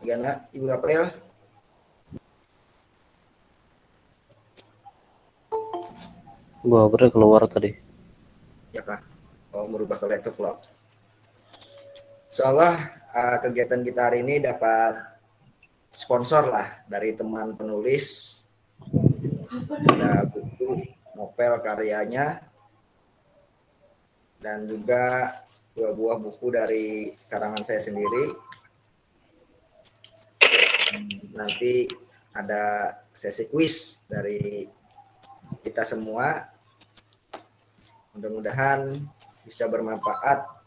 Gimana Ibu April? Gua April keluar tadi. Ya Kak, merubah ke laptop vlog. Seolah kegiatan kita hari ini dapat sponsor lah dari teman penulis. Ada buku novel karyanya dan juga dua buah buku dari karangan saya sendiri. Nanti ada sesi kuis dari kita semua. Mudah-mudahan bisa bermanfaat.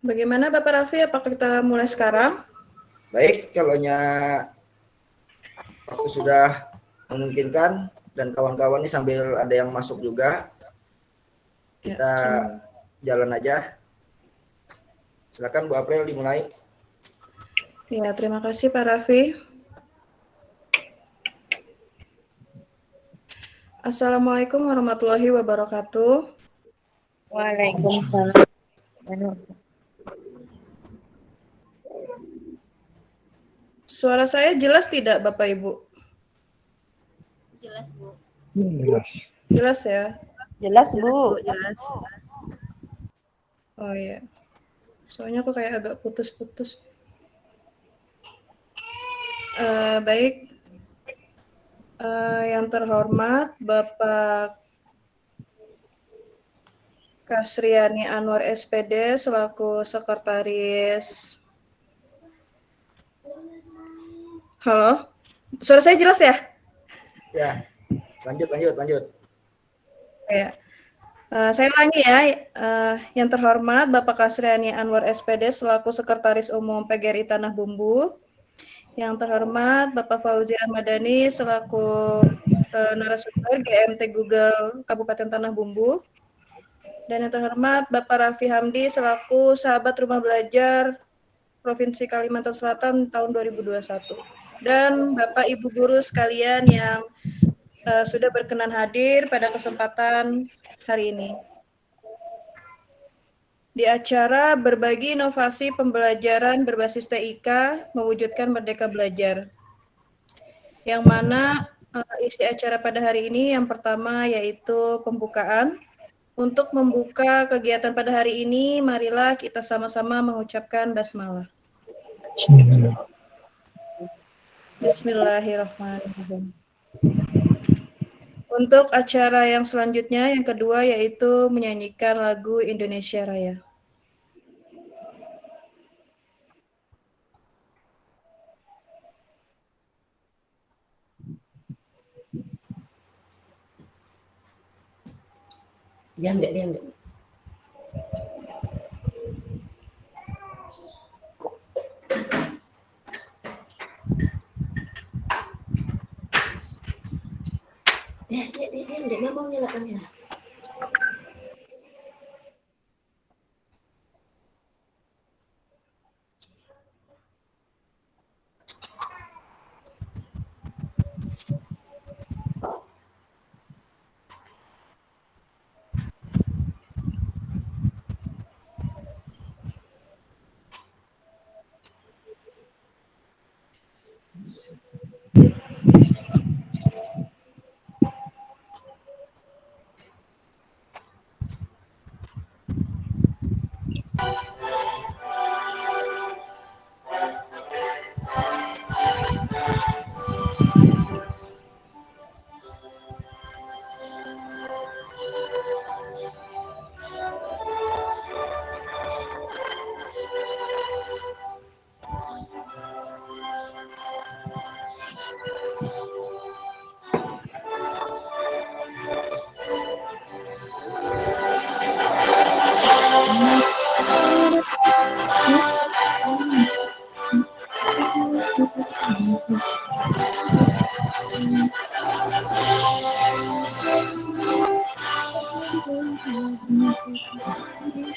Bagaimana Bapak Raffi? Apakah kita mulai sekarang? Baik, kalau waktu sudah memungkinkan dan kawan-kawan ini sambil ada yang masuk juga, kita jalan aja. Silakan Bu April dimulai. Ya, terima kasih Pak Raffi. Assalamualaikum warahmatullahi wabarakatuh. Waalaikumsalam. Suara saya jelas tidak Bapak Ibu? Jelas, Bu. Jelas ya? Jelas, Bu. Jelas. Oh iya. Soalnya aku kayak agak putus-putus. Baik. Yang terhormat Bapak Kasriani Anwar SPD selaku Sekretaris. Halo? Suara saya jelas ya? Ya, lanjut. Ya. Saya ulangi ya, yang terhormat Bapak Kasriani Anwar SPD selaku Sekretaris Umum PGRI Tanah Bumbu, yang terhormat Bapak Fauzi Ahmadani selaku narasumber GMT Google Kabupaten Tanah Bumbu, dan yang terhormat Bapak Raffi Hamdi selaku Sahabat Rumah Belajar Provinsi Kalimantan Selatan tahun 2021, dan Bapak Ibu guru sekalian yang sudah berkenan hadir pada kesempatan hari ini di acara berbagi inovasi pembelajaran berbasis TIK mewujudkan Merdeka Belajar, yang mana isi acara pada hari ini yang pertama yaitu pembukaan. Untuk membuka kegiatan pada hari ini, marilah kita sama-sama mengucapkan basmalah. Bismillahirrahmanirrahim. Untuk acara yang selanjutnya, yang kedua yaitu menyanyikan lagu Indonesia Raya. Diam, Dek. Diam, Dek. Nggak mau nyalakan kamera.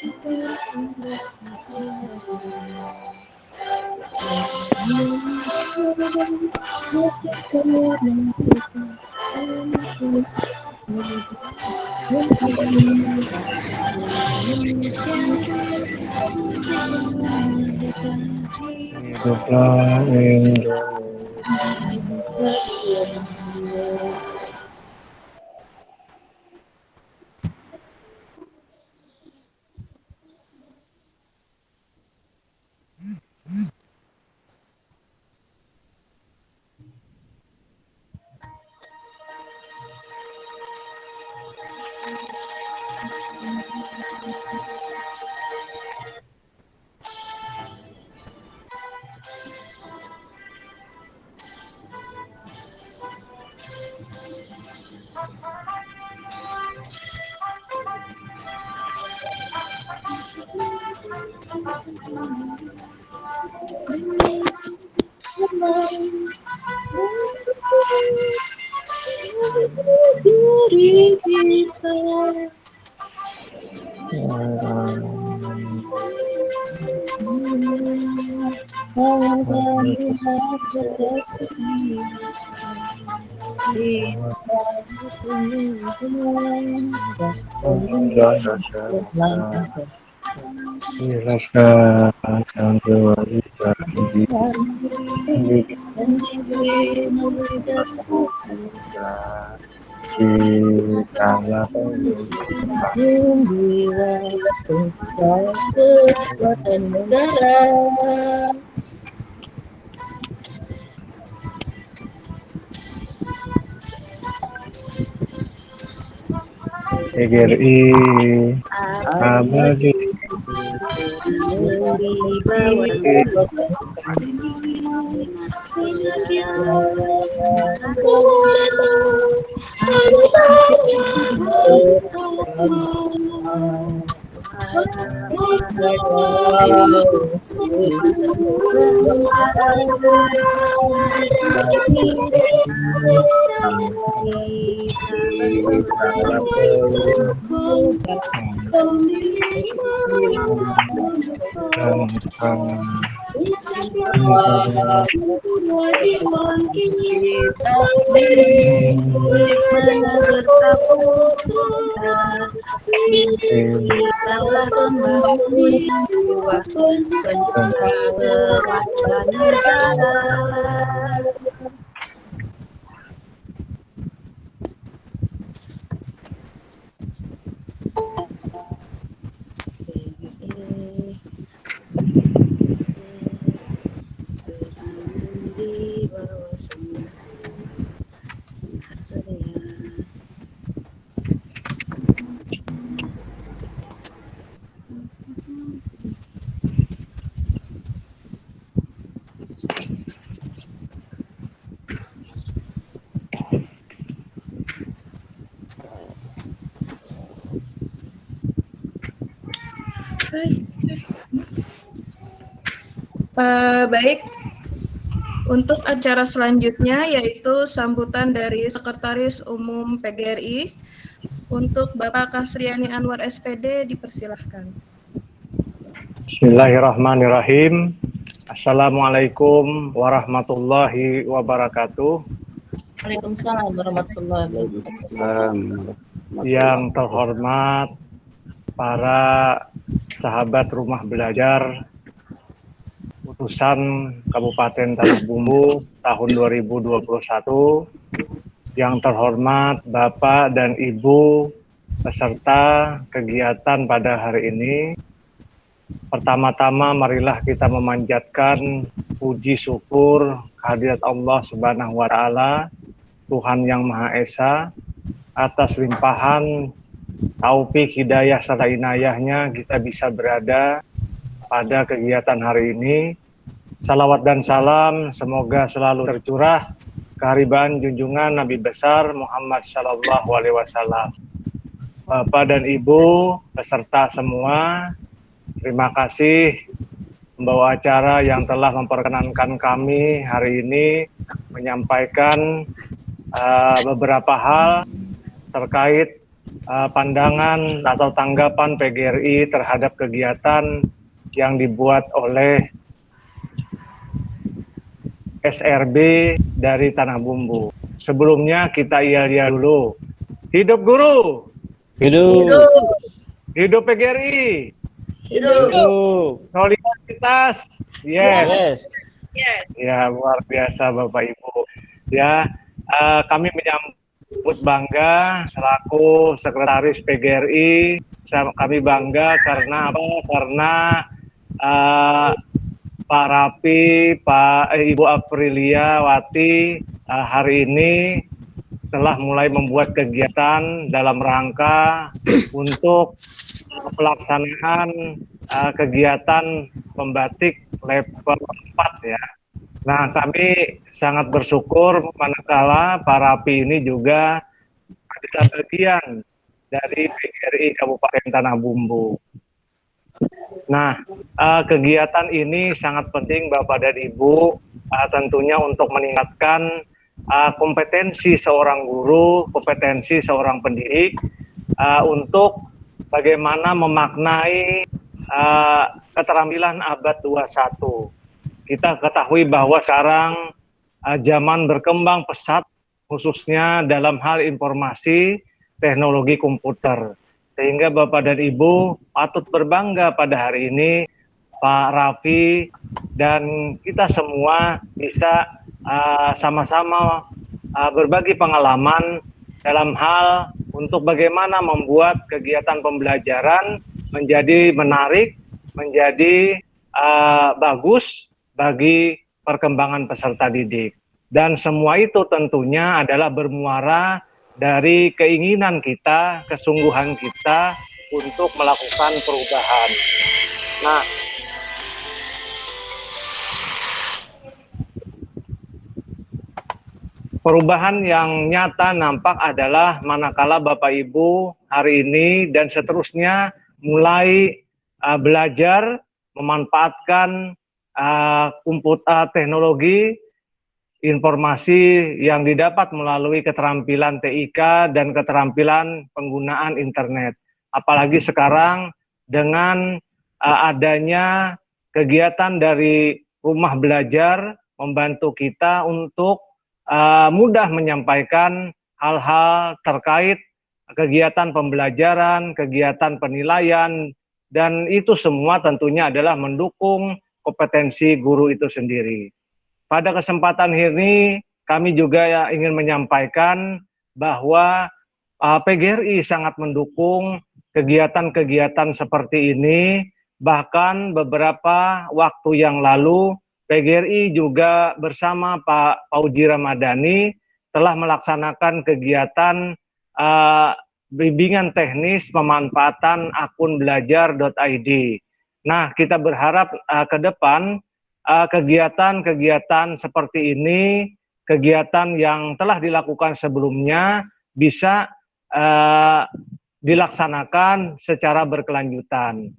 Hiduplah Indonesia. Kekuatan negara. PGRI abadi Di bawah kuasa Kita kembali jiwa penjaga kekuatan negara. Di bawah sinar surya. Baik, untuk acara selanjutnya yaitu sambutan dari Sekretaris Umum PGRI. Untuk Bapak Kasriani Anwar SPD dipersilahkan. Bismillahirrahmanirrahim. Assalamualaikum warahmatullahi wabarakatuh. Waalaikumsalam warahmatullahi wabarakatuh. Yang terhormat para sahabat rumah belajar utusan Kabupaten Tanah Bumbu tahun 2021, yang terhormat Bapak dan Ibu peserta kegiatan pada hari ini. Pertama-tama marilah kita memanjatkan puji syukur kehadirat Allah Subhanahu wa Ta'ala, Tuhan yang Maha Esa, atas limpahan taufik, hidayah, serta inayahnya kita bisa berada pada kegiatan hari ini. Salawat dan salam semoga selalu tercurah kehariban junjungan Nabi besar Muhammad Sallallahu Alaihi Wasallam. Bapak dan Ibu peserta semua, terima kasih membawa acara yang telah memperkenankan kami hari ini menyampaikan beberapa hal terkait pandangan atau tanggapan PGRI terhadap kegiatan yang dibuat oleh SRB dari Tanah Bumbu. Sebelumnya kita iya dulu. Hidup guru, Hidup. hidup PGRI, Hidup. solidaritas, yes. Yes. Ya, luar biasa Bapak Ibu. Ya, kami menyambut bangga selaku Sekretaris PGRI. Kami bangga karena apa? Karena Pak Rapi, Ibu Aprilia Wati hari ini telah mulai membuat kegiatan dalam rangka untuk pelaksanaan kegiatan pembatik level 4 ya. Nah, kami sangat bersyukur manakala Pak Rapi ini juga adalah bagian dari PGRI Kabupaten Tanah Bumbu. Nah, kegiatan ini sangat penting Bapak dan Ibu, tentunya untuk meningkatkan kompetensi seorang guru, kompetensi seorang pendidik, untuk bagaimana memaknai keterampilan abad 21. Kita ketahui bahwa sekarang zaman berkembang pesat, khususnya dalam hal informasi teknologi komputer. Sehingga Bapak dan Ibu patut berbangga pada hari ini Pak Rafi dan kita semua bisa sama-sama berbagi pengalaman dalam hal untuk bagaimana membuat kegiatan pembelajaran menjadi menarik, menjadi bagus bagi perkembangan peserta didik. Dan semua itu tentunya adalah bermuara dari keinginan kita, kesungguhan kita untuk melakukan perubahan. Nah, perubahan yang nyata nampak adalah manakala Bapak Ibu hari ini dan seterusnya mulai belajar memanfaatkan teknologi informasi yang didapat melalui keterampilan TIK dan keterampilan penggunaan internet. Apalagi sekarang dengan adanya kegiatan dari rumah belajar membantu kita untuk mudah menyampaikan hal-hal terkait kegiatan pembelajaran, kegiatan penilaian, dan itu semua tentunya adalah mendukung kompetensi guru itu sendiri. Pada kesempatan ini kami juga ingin menyampaikan bahwa PGRI sangat mendukung kegiatan-kegiatan seperti ini. Bahkan beberapa waktu yang lalu PGRI juga bersama Pak Fauzi Ramadhani telah melaksanakan kegiatan bimbingan teknis pemanfaatan akun belajar.id. Nah, kita berharap ke depan kegiatan-kegiatan seperti ini, kegiatan yang telah dilakukan sebelumnya bisa dilaksanakan secara berkelanjutan.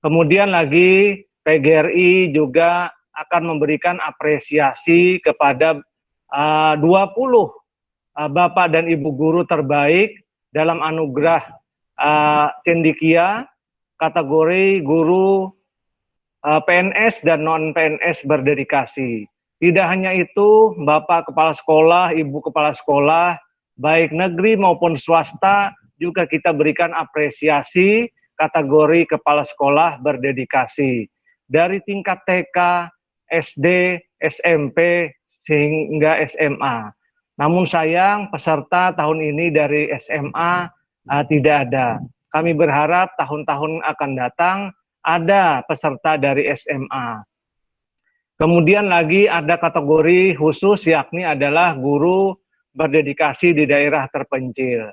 Kemudian lagi PGRI juga akan memberikan apresiasi kepada 20 Bapak dan Ibu guru terbaik dalam anugerah Cendikia kategori guru PNS dan non-PNS berdedikasi. Tidak hanya itu, Bapak Kepala Sekolah, Ibu Kepala Sekolah, baik negeri maupun swasta, juga kita berikan apresiasi kategori Kepala Sekolah berdedikasi. Dari tingkat TK, SD, SMP, sehingga SMA. Namun sayang, peserta tahun ini dari SMA tidak ada. Kami berharap tahun-tahun akan datang, ada peserta dari SMA. Kemudian lagi ada kategori khusus yakni adalah guru berdedikasi di daerah terpencil.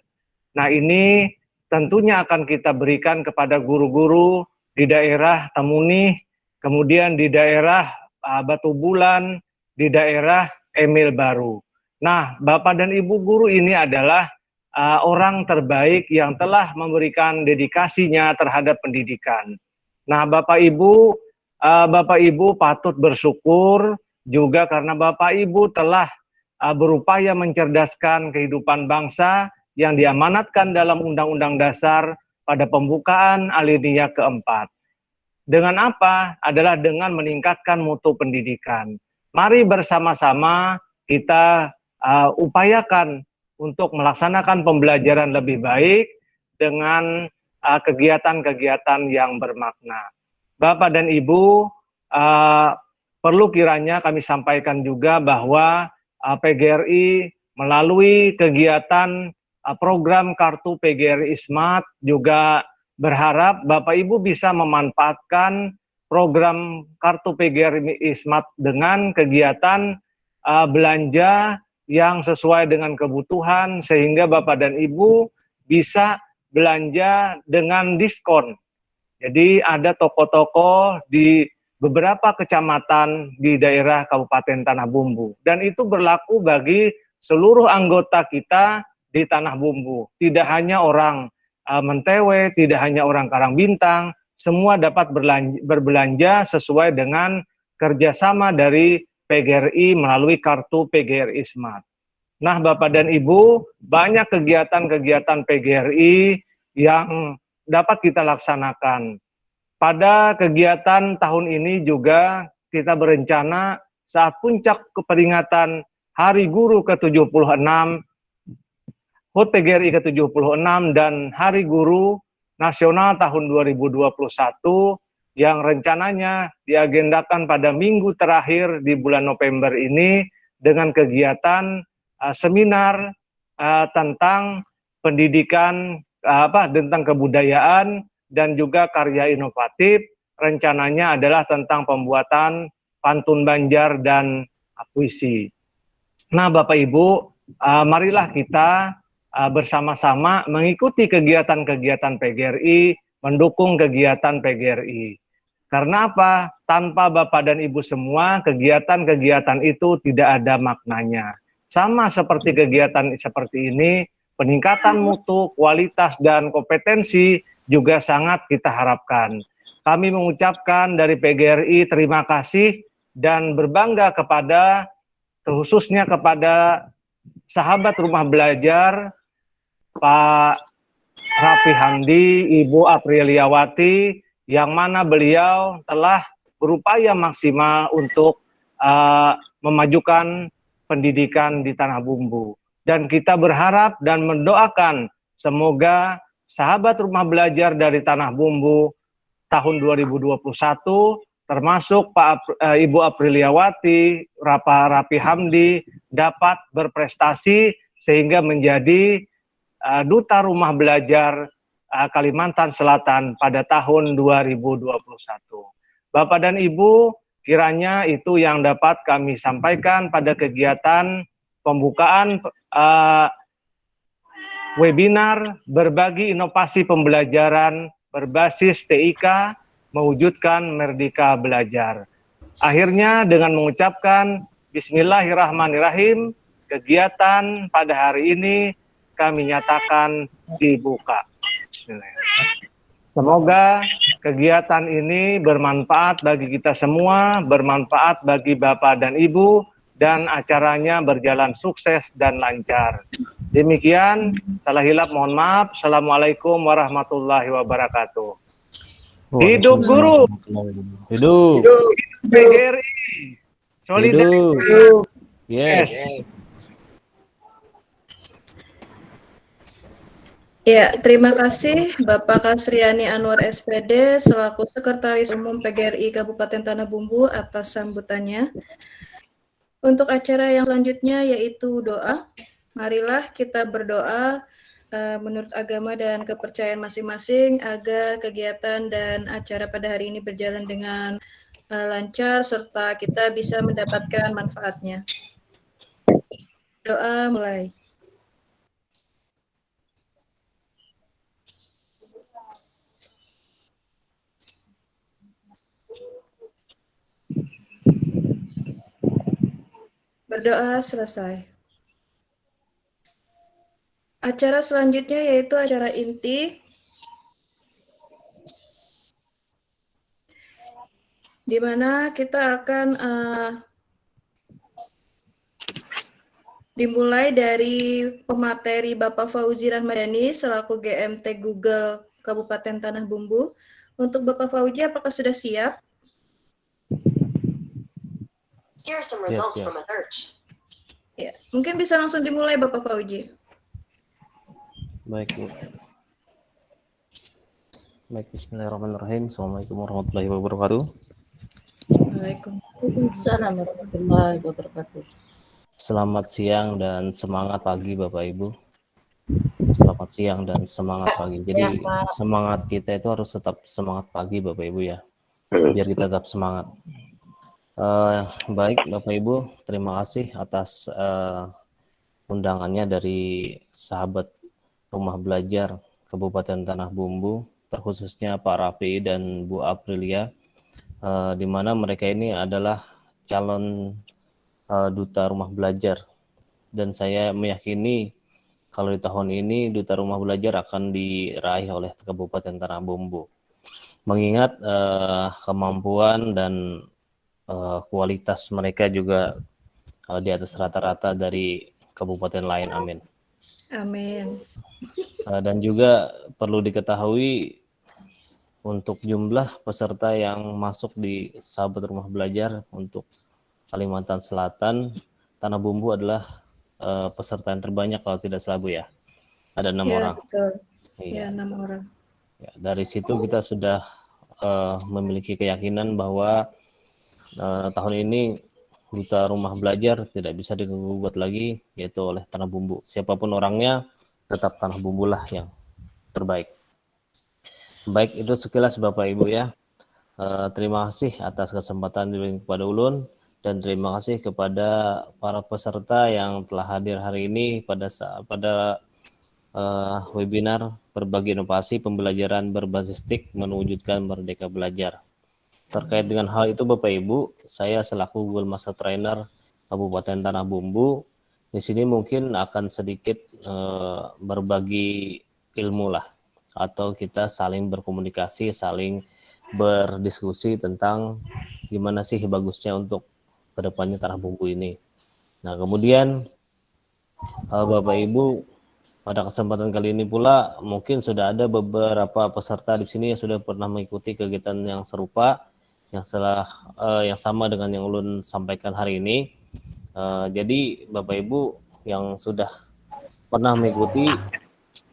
Nah, ini tentunya akan kita berikan kepada guru-guru di daerah Temunih, kemudian di daerah Batu Bulan, di daerah Emil Baru. Nah, Bapak dan Ibu guru ini adalah orang terbaik yang telah memberikan dedikasinya terhadap pendidikan. Nah, Bapak Ibu patut bersyukur juga karena Bapak Ibu telah berupaya mencerdaskan kehidupan bangsa yang diamanatkan dalam Undang-Undang Dasar pada pembukaan alinea keempat. Dengan apa? Adalah dengan meningkatkan mutu pendidikan. Mari bersama-sama kita upayakan untuk melaksanakan pembelajaran lebih baik dengan kegiatan-kegiatan yang bermakna. Bapak dan Ibu, perlu kiranya kami sampaikan juga bahwa PGRI melalui kegiatan program Kartu PGRI Smart juga berharap Bapak Ibu bisa memanfaatkan program Kartu PGRI Smart dengan kegiatan belanja yang sesuai dengan kebutuhan sehingga Bapak dan Ibu bisa belanja dengan diskon. Jadi ada toko-toko di beberapa kecamatan di daerah Kabupaten Tanah Bumbu dan itu berlaku bagi seluruh anggota kita di Tanah Bumbu. Tidak hanya orang Mentewe, tidak hanya orang Karangbintang, semua dapat berbelanja sesuai dengan kerjasama dari PGRI melalui kartu PGRI Smart. Nah, Bapak dan Ibu, banyak kegiatan-kegiatan PGRI yang dapat kita laksanakan. Pada kegiatan tahun ini juga kita berencana saat puncak keperingatan Hari Guru ke-76, HUT PGRI ke-76 dan Hari Guru Nasional tahun 2021 yang rencananya diagendakan pada minggu terakhir di bulan November ini dengan kegiatan seminar tentang pendidikan tentang kebudayaan dan juga karya inovatif. Rencananya adalah tentang pembuatan pantun Banjar dan puisi. Nah, Bapak Ibu, marilah kita bersama-sama mengikuti kegiatan-kegiatan PGRI, mendukung kegiatan PGRI. Karena apa? Tanpa Bapak dan Ibu semua, kegiatan-kegiatan itu tidak ada maknanya. Sama seperti kegiatan seperti ini, peningkatan mutu, kualitas, dan kompetensi juga sangat kita harapkan. Kami mengucapkan dari PGRI terima kasih dan berbangga khususnya kepada sahabat rumah belajar, Pak Rafi Hamdi, Ibu Apriliawati, yang mana beliau telah berupaya maksimal untuk memajukan pendidikan di Tanah Bumbu. Dan kita berharap dan mendoakan semoga sahabat rumah belajar dari Tanah Bumbu tahun 2021, termasuk Ibu Apriliawati, Pak Rafi Hamdi, dapat berprestasi sehingga menjadi Duta Rumah Belajar Kalimantan Selatan pada tahun 2021. Bapak dan Ibu, kiranya itu yang dapat kami sampaikan pada kegiatan pembukaan webinar berbagi inovasi pembelajaran berbasis TIK mewujudkan Merdeka Belajar. Akhirnya dengan mengucapkan Bismillahirrahmanirrahim, kegiatan pada hari ini kami nyatakan dibuka. Semoga kegiatan ini bermanfaat bagi kita semua, bermanfaat bagi Bapak dan Ibu, dan acaranya berjalan sukses dan lancar. Demikian, salah hilap mohon maaf. Assalamualaikum warahmatullahi wabarakatuh. Hidup guru. Hidup. PGRI. Solidaritas. Yes. Ya, terima kasih Bapak Kasriani Anwar SPD selaku Sekretaris Umum PGRI Kabupaten Tanah Bumbu atas sambutannya. Untuk acara yang selanjutnya yaitu doa. Marilah kita berdoa menurut agama dan kepercayaan masing-masing agar kegiatan dan acara pada hari ini berjalan dengan lancar serta kita bisa mendapatkan manfaatnya. Doa mulai. Berdoa selesai. Acara selanjutnya yaitu acara inti, di mana kita akan dimulai dari pemateri Bapak Fauzi Rahmadani selaku GMT Google Kabupaten Tanah Bumbu. Untuk Bapak Fauzi, apakah sudah siap? Siap. Ya, mungkin bisa langsung dimulai Bapak Fauzi. Baik, Bu. Baik, bismillahirrahmanirrahim. Assalamualaikum warahmatullahi wabarakatuh. Waalaikumsalam warahmatullahi wabarakatuh. Selamat siang dan semangat pagi Bapak Ibu. Selamat siang dan semangat pagi. Jadi semangat kita itu harus tetap semangat pagi Bapak Ibu ya. Biar kita tetap semangat. Baik Bapak Ibu, terima kasih atas undangannya dari sahabat Rumah Belajar Kabupaten Tanah Bumbu, terkhususnya Pak Rafi dan Bu Aprilia, di mana mereka ini adalah calon duta rumah belajar, dan saya meyakini kalau di tahun ini duta rumah belajar akan diraih oleh Kabupaten Tanah Bumbu, mengingat kemampuan dan kualitas mereka juga di atas rata-rata dari kabupaten lain. Amin. Amin. Dan juga perlu diketahui untuk jumlah peserta yang masuk di sahabat rumah belajar untuk Kalimantan Selatan, Tanah Bumbu adalah peserta yang terbanyak kalau tidak salah Bu ya. Ada 6 orang. Betul. Iya. 6 orang. Ya, dari situ kita sudah memiliki keyakinan bahwa tahun ini duta rumah belajar tidak bisa digugat lagi, yaitu oleh Tanah Bumbu. Siapapun orangnya, tetap Tanah Bumbu lah yang terbaik. Baik, itu sekilas Bapak Ibu ya. Terima kasih atas kesempatan diberikan kepada Ulun, dan terima kasih kepada para peserta yang telah hadir hari ini pada webinar berbagi inovasi pembelajaran berbasis TIK mewujudkan Merdeka Belajar. Terkait dengan hal itu Bapak Ibu, saya selaku Google Master Trainer Kabupaten Tanah Bumbu di sini mungkin akan sedikit berbagi ilmu lah, atau kita saling berkomunikasi, saling berdiskusi tentang gimana sih bagusnya untuk kedepannya Tanah Bumbu ini. Nah kemudian Bapak Ibu, pada kesempatan kali ini pula mungkin sudah ada beberapa peserta di sini yang sudah pernah mengikuti kegiatan yang serupa, yang sama dengan yang Ulun sampaikan hari ini. Jadi Bapak Ibu yang sudah pernah mengikuti,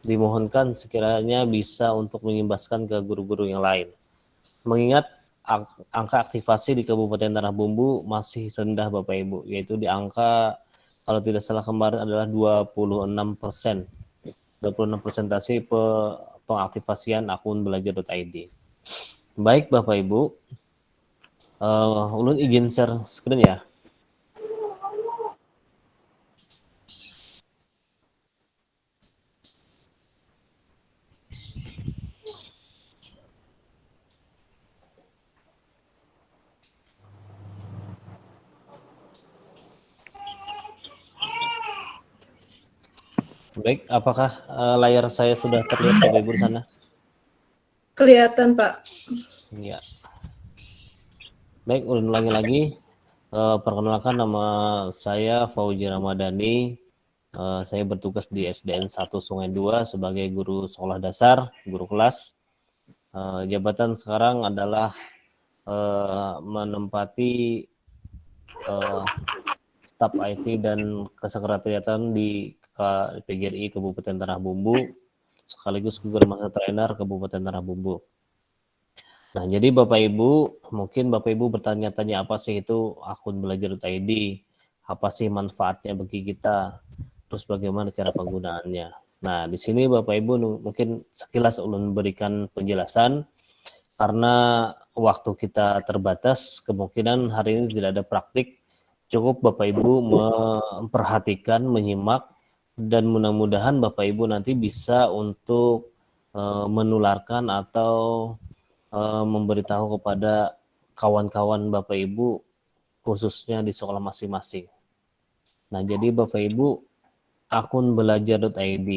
dimohonkan sekiranya bisa untuk mengimbaskan ke guru-guru yang lain. Mengingat angka aktivasi di Kabupaten Tanah Bumbu masih rendah Bapak Ibu, yaitu di angka kalau tidak salah kemarin adalah 26%. 26 persentase pengaktifasian akun belajar.id. Baik Bapak Ibu, Ulun izin share screen ya. Baik, apakah layar saya sudah terlihat Bapak Ibu di sana? Kelihatan Pak. Iya. Baik, ulun ulangi lagi. Perkenalkan, nama saya Fauzi Ramadhani. Saya bertugas di SDN 1 Sungai 2 sebagai guru sekolah dasar, guru kelas. Jabatan sekarang adalah menempati staf IT dan kesekretariatan di PGRI Kabupaten Tanah Bumbu, sekaligus Google Master Trainer Kabupaten Tanah Bumbu. Nah, jadi Bapak Ibu, mungkin Bapak Ibu bertanya-tanya apa sih itu akun belajar.id, apa sih manfaatnya bagi kita, terus bagaimana cara penggunaannya. Nah, di sini Bapak Ibu mungkin sekilas ulun berikan penjelasan, karena waktu kita terbatas, kemungkinan hari ini tidak ada praktik, cukup Bapak Ibu memperhatikan, menyimak, dan mudah-mudahan Bapak Ibu nanti bisa untuk menularkan atau memberitahu kepada kawan-kawan Bapak Ibu khususnya di sekolah masing-masing. Nah, jadi Bapak Ibu, akun belajar.id.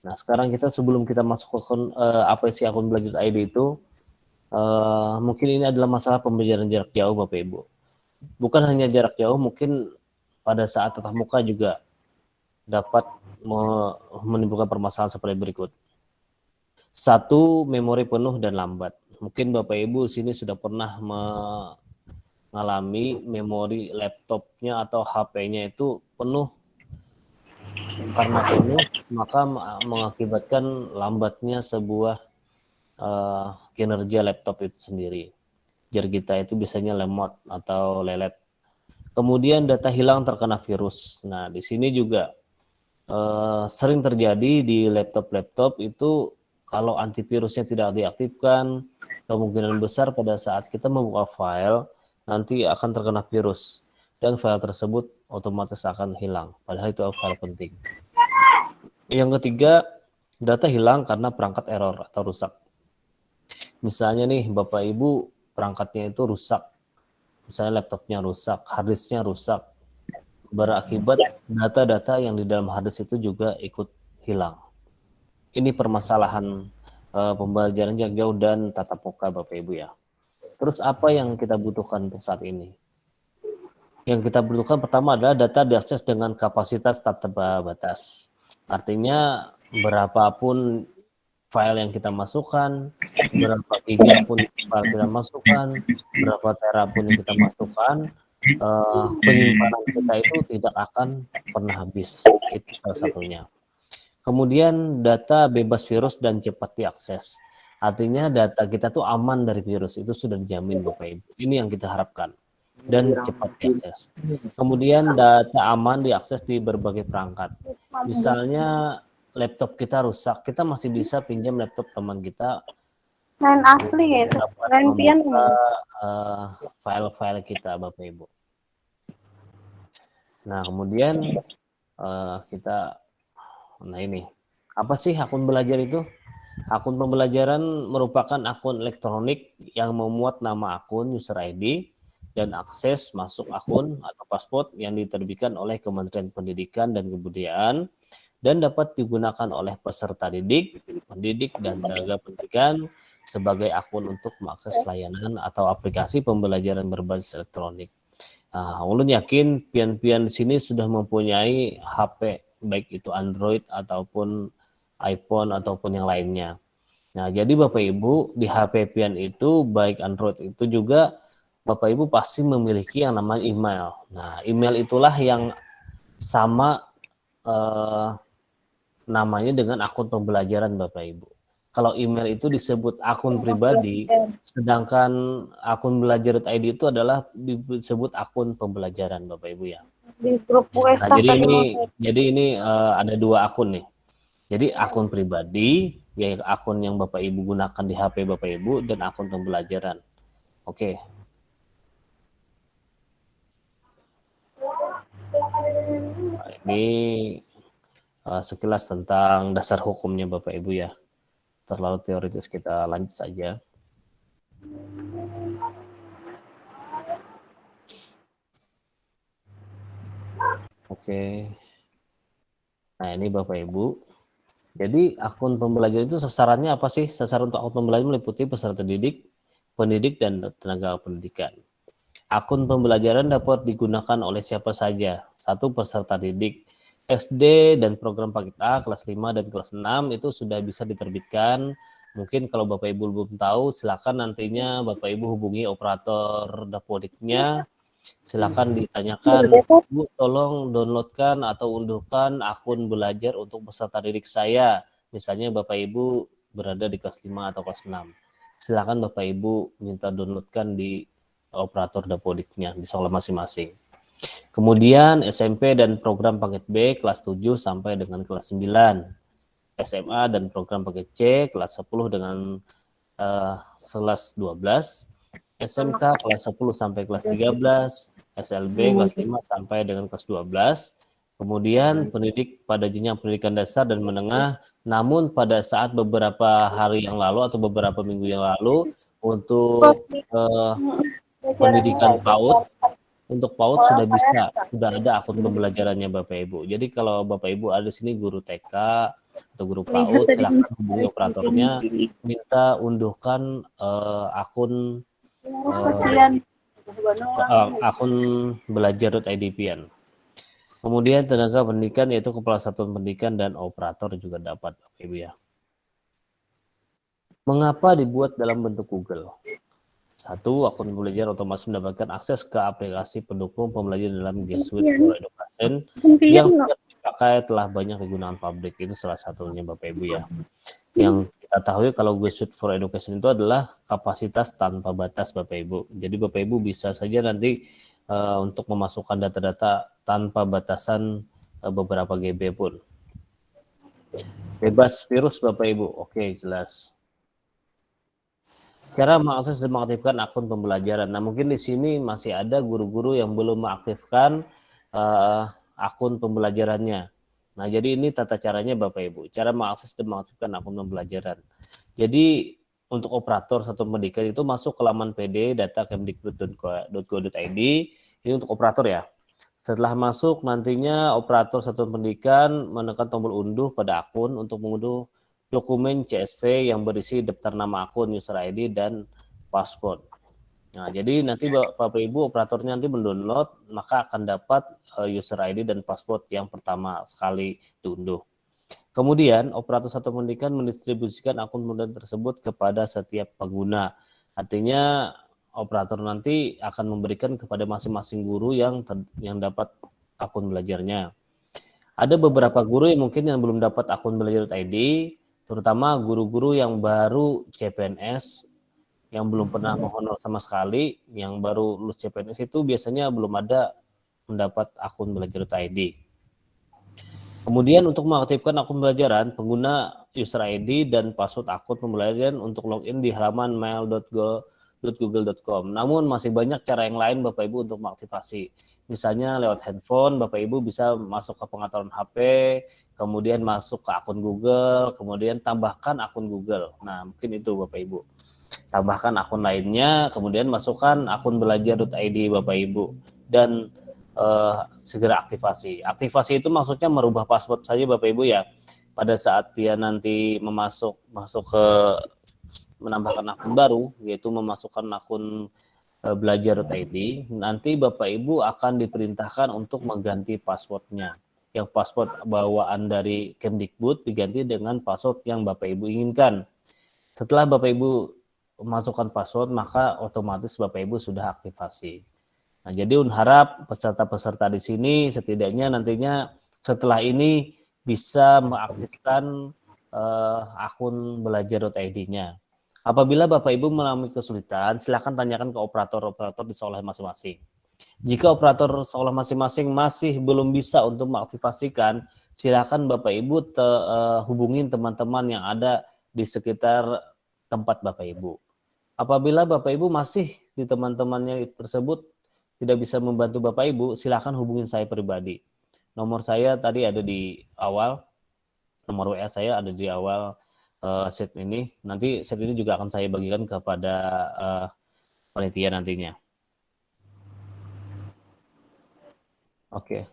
Nah, sekarang sebelum kita masuk ke apa sih akun belajar.id itu, mungkin ini adalah masalah pembelajaran jarak jauh Bapak Ibu. Bukan hanya jarak jauh, mungkin pada saat tatap muka juga dapat menimbulkan permasalahan seperti berikut. 1. Memori penuh dan lambat. Mungkin Bapak Ibu sini sudah pernah mengalami memori laptopnya atau HP-nya itu penuh. Karena penuh, maka mengakibatkan lambatnya sebuah kinerja laptop itu sendiri. Jar kita itu biasanya lemot atau lelet. Kemudian data hilang terkena virus. Nah, di sini juga sering terjadi di laptop-laptop itu kalau antivirusnya tidak diaktifkan, kemungkinan besar pada saat kita membuka file nanti akan terkena virus dan file tersebut otomatis akan hilang. Padahal itu file penting. Yang ketiga, data hilang karena perangkat error atau rusak. Misalnya nih Bapak Ibu perangkatnya itu rusak, misalnya laptopnya rusak, harddisknya rusak, berakibat data-data yang di dalam harddisk itu juga ikut hilang. Ini permasalahan pembelajaran jarak jauh dan tatap muka Bapak Ibu ya. Terus apa yang kita butuhkan untuk saat ini? Yang kita butuhkan pertama adalah data diakses dengan kapasitas tak terbatas. Artinya berapapun file yang kita masukkan, berapa giga pun file kita masukkan, berapa tera pun yang kita masukkan, penyimpanan kita itu tidak akan pernah habis. Itu salah satunya. Kemudian data bebas virus dan cepat diakses. Artinya data kita tuh aman dari virus, itu sudah dijamin Bapak Ibu. Ini yang kita harapkan. Dan cepat diakses. Kemudian data aman diakses di berbagai perangkat. Misalnya laptop kita rusak, kita masih bisa pinjam laptop teman kita. Main asli ya itu. Main pian. File-file kita Bapak Ibu. Nah kemudian nah ini, apa sih akun belajar itu? Akun pembelajaran merupakan akun elektronik yang memuat nama akun, user ID, dan akses masuk akun atau password yang diterbitkan oleh Kementerian Pendidikan dan Kebudayaan dan dapat digunakan oleh peserta didik, pendidik, dan tenaga pendidikan sebagai akun untuk mengakses layanan atau aplikasi pembelajaran berbasis elektronik. Ulun yakin pian-pian di sini sudah mempunyai HP, baik itu Android ataupun iPhone ataupun yang lainnya. Nah, jadi Bapak Ibu di HP pian itu baik Android itu juga Bapak Ibu pasti memiliki yang namanya email. Nah, email itulah yang sama namanya dengan akun pembelajaran Bapak Ibu. Kalau email itu disebut akun pribadi, sedangkan akun belajar.id itu adalah disebut akun pembelajaran Bapak Ibu ya. Di grup Nah, jadi ini ada dua akun nih. Jadi akun pribadi, yaitu akun yang Bapak Ibu gunakan di HP Bapak Ibu, dan akun pembelajaran. Oke. Nah, ini sekilas tentang dasar hukumnya Bapak Ibu ya. Terlalu teoritis, kita lanjut saja. Oke. Nah, ini Bapak Ibu. Jadi akun pembelajaran itu sasarannya apa sih? Sasaran untuk akun pembelajaran meliputi peserta didik, pendidik, dan tenaga pendidikan. Akun pembelajaran dapat digunakan oleh siapa saja. 1. Peserta didik. SD dan program paket A, kelas 5 dan kelas 6 itu sudah bisa diterbitkan. Mungkin kalau Bapak Ibu belum tahu, silakan nantinya Bapak Ibu hubungi operator Dapodiknya. Silakan ditanyakan, Bu, tolong downloadkan atau unduhkan akun belajar untuk peserta didik saya. Misalnya Bapak Ibu berada di kelas 5 atau kelas 6. Silakan Bapak Ibu minta downloadkan di operator Dapodiknya di sekolah masing-masing. Kemudian SMP dan program paket B kelas 7 sampai dengan kelas 9. SMA dan program paket C kelas 10 dengan kelas 12. SMK kelas 10 sampai kelas 13. SLB kelas 5 sampai dengan kelas 12. Kemudian pendidik pada jenjang pendidikan dasar dan menengah, namun pada saat beberapa hari yang lalu atau beberapa minggu yang lalu untuk pendidikan PAUD, untuk PAUD sudah ada akun pembelajarannya Bapak Ibu. Jadi kalau Bapak Ibu ada di sini guru TK atau guru PAUD, silakan hubungi operatornya, minta unduhkan akun akun belajar.id pian. Kemudian tenaga pendidikan yaitu kepala satuan pendidikan dan operator juga dapat, Bapak Ibu ya. Mengapa dibuat dalam bentuk Google? Satu, akun pembelajar otomatis mendapatkan akses ke aplikasi pendukung pembelajaran dalam G Suite for Education yang sejak dipakai telah banyak digunakan publik. Itu salah satunya Bapak Ibu ya. Yang kita tahu kalau G Suite for Education itu adalah kapasitas tanpa batas Bapak Ibu. Jadi Bapak Ibu bisa saja nanti untuk memasukkan data-data tanpa batasan beberapa GB pun. Bebas virus Bapak Ibu. Oke, jelas. Cara mengakses dan mengaktifkan akun pembelajaran. Nah, mungkin di sini masih ada guru-guru yang belum mengaktifkan akun pembelajarannya. Nah, jadi ini tata caranya Bapak Ibu. Cara mengakses dan mengaktifkan akun pembelajaran. Jadi untuk operator satuan pendidikan itu masuk ke laman PD data kemdikbud.go.id. Ini untuk operator ya. Setelah masuk nantinya operator satuan pendidikan menekan tombol unduh pada akun untuk mengunduh dokumen CSV yang berisi daftar nama akun, user ID, dan password. Nah, jadi nanti Bapak Ibu operatornya nanti mendownload, maka akan dapat user ID dan password yang pertama sekali diunduh. Kemudian operator satuan pendidikan mendistribusikan akun pembelajaran tersebut kepada setiap pengguna. Artinya operator nanti akan memberikan kepada masing-masing guru yang dapat akun belajarnya. Ada beberapa guru yang mungkin yang belum dapat akun belajar.id, terutama guru-guru yang baru CPNS, yang belum pernah menghonor sama sekali, yang baru lulus CPNS itu biasanya belum ada mendapat akun belajar.id. Kemudian untuk mengaktifkan akun pembelajaran, pengguna user ID dan password akun pembelajaran untuk login di halaman mail.google.com. Namun masih banyak cara yang lain Bapak Ibu untuk mengaktifasi. Misalnya lewat handphone, Bapak Ibu bisa masuk ke pengaturan HP, kemudian masuk ke akun Google, kemudian tambahkan akun Google. Nah, mungkin itu Bapak Ibu. Tambahkan akun lainnya, kemudian masukkan akun belajar.id Bapak Ibu. Dan segera aktivasi. Aktivasi itu maksudnya merubah password saja Bapak Ibu ya. Pada saat dia nanti masuk ke menambahkan akun baru, yaitu memasukkan akun belajar.id, nanti Bapak Ibu akan diperintahkan untuk mengganti passwordnya. Yang password bawaan dari Kemdikbud diganti dengan password yang Bapak Ibu inginkan. Setelah Bapak Ibu masukkan password, maka otomatis Bapak Ibu sudah aktivasi. Nah, jadi harap peserta-peserta di sini setidaknya nantinya setelah ini bisa mengaktifkan akun belajar.id-nya. Apabila Bapak Ibu mengalami kesulitan, silakan tanyakan ke operator-operator di sekolah masing-masing. Jika operator sekolah masing-masing masih belum bisa untuk mengaktifasikan, silakan Bapak Ibu hubungin teman-teman yang ada di sekitar tempat Bapak Ibu. Apabila Bapak Ibu masih di teman-temannya tersebut tidak bisa membantu Bapak Ibu, silakan hubungin saya pribadi. Nomor saya tadi ada di awal, nomor WA saya ada di awal set ini. Nanti set ini juga akan saya bagikan kepada panitia nantinya. Oke.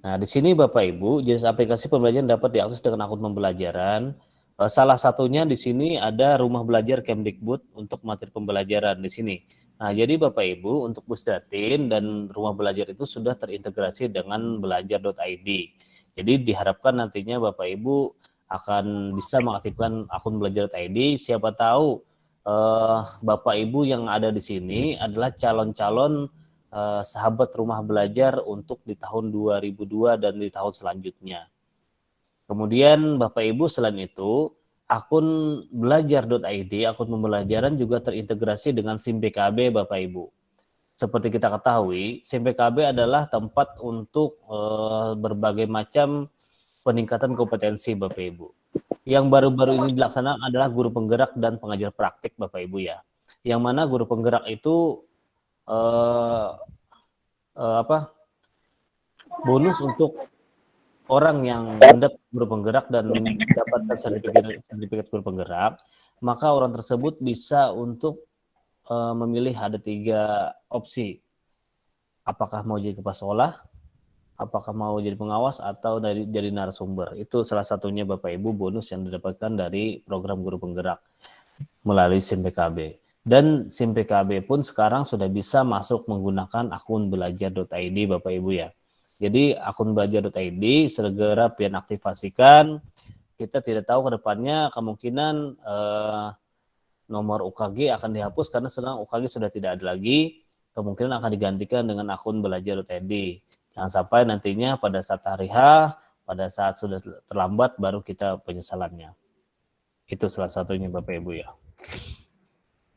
Nah, di sini Bapak Ibu, jenis aplikasi pembelajaran dapat diakses dengan akun pembelajaran. Salah satunya di sini ada rumah belajar Kemdikbud untuk materi pembelajaran di sini. Nah, jadi Bapak Ibu untuk Pusdatin dan rumah belajar itu sudah terintegrasi dengan belajar.id. Jadi diharapkan nantinya Bapak Ibu akan bisa mengaktifkan akun belajar.id. Siapa tahu Bapak Ibu yang ada di sini adalah calon-calon sahabat rumah belajar untuk di tahun 2002 dan di tahun selanjutnya. Kemudian Bapak Ibu selain itu, akun belajar.id, akun pembelajaran juga terintegrasi dengan SIM PKB Bapak Ibu. Seperti kita ketahui, SIM PKB adalah tempat untuk berbagai macam peningkatan kompetensi Bapak Ibu. Yang baru-baru ini dilaksanakan adalah guru penggerak dan pengajar praktik Bapak Ibu ya. Yang mana guru penggerak itu bonus untuk orang yang mendapat guru penggerak dan mendapatkan sertifikat guru penggerak, maka orang tersebut bisa untuk memilih ada 3 opsi. Apakah mau jadi kepala sekolah, apakah mau jadi pengawas, atau jadi narasumber. Itu salah satunya Bapak Ibu bonus yang didapatkan dari program guru penggerak melalui SIM PKB. Dan SIM PKB pun sekarang sudah bisa masuk menggunakan akun belajar.id Bapak Ibu ya. Jadi akun belajar.id segera pian aktifasikan. Kita tidak tahu ke depannya kemungkinan nomor UKG akan dihapus karena sekarang UKG sudah tidak ada lagi. Kemungkinan akan digantikan dengan akun belajar.id. Jangan sampai nantinya pada saat hari H, pada saat sudah terlambat baru kita penyesalannya. Itu salah satunya Bapak Ibu ya.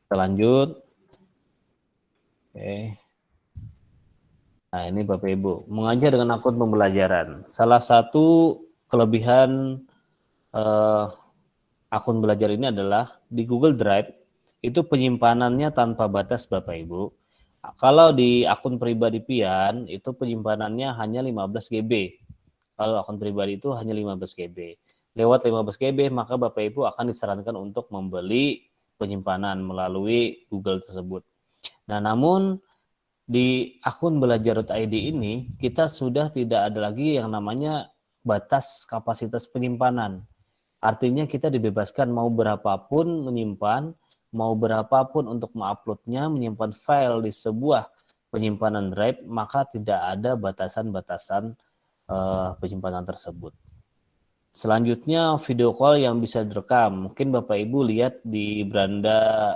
Kita lanjut. Oke. Nah ini Bapak Ibu, mengajar dengan akun pembelajaran. Salah satu kelebihan akun belajar ini adalah di Google Drive itu penyimpanannya tanpa batas Bapak Ibu. Kalau di akun pribadi Pian itu penyimpanannya hanya 15 GB. Kalau akun pribadi itu hanya 15 GB. Lewat 15 GB maka Bapak Ibu akan disarankan untuk membeli penyimpanan melalui Google tersebut. Nah, namun di akun belajar.id ini kita sudah tidak ada lagi yang namanya batas kapasitas penyimpanan. Artinya kita dibebaskan mau berapapun menyimpan, mau berapapun untuk menguploadnya, menyimpan file di sebuah penyimpanan drive, maka tidak ada batasan-batasan penyimpanan tersebut. Selanjutnya video call yang bisa direkam. Mungkin Bapak Ibu lihat di beranda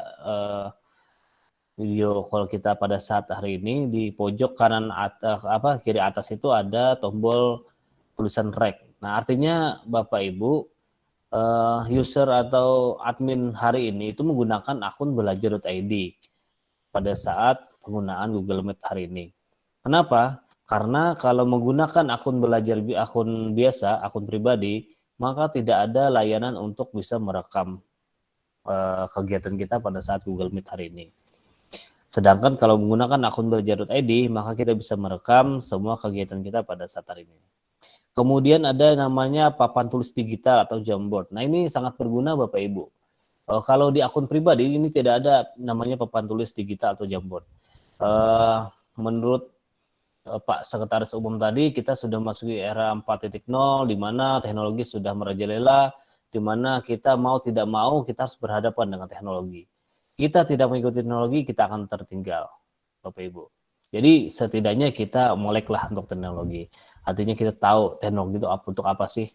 video call kita pada saat hari ini di pojok kanan atas kiri atas itu ada tombol tulisan rec. Nah, artinya Bapak Ibu user atau admin hari ini itu menggunakan akun belajar.id pada saat penggunaan Google Meet hari ini. Kenapa? Karena kalau menggunakan akun biasa, akun pribadi, maka tidak ada layanan untuk bisa merekam kegiatan kita pada saat Google Meet hari ini. Sedangkan kalau menggunakan akun belajar.id, maka kita bisa merekam semua kegiatan kita pada saat hari ini. Kemudian ada namanya papan tulis digital atau Jamboard. Nah ini sangat berguna Bapak Ibu. Kalau di akun pribadi ini tidak ada namanya papan tulis digital atau Jamboard. Menurut Pak Sekretaris Umum tadi, kita sudah masuki era 4.0 di mana teknologi sudah merajalela, di mana kita mau tidak mau kita harus berhadapan dengan teknologi. Kita tidak mengikuti teknologi, kita akan tertinggal, Bapak Ibu. Jadi setidaknya kita meleklah untuk teknologi. Artinya kita tahu teknologi itu untuk apa sih.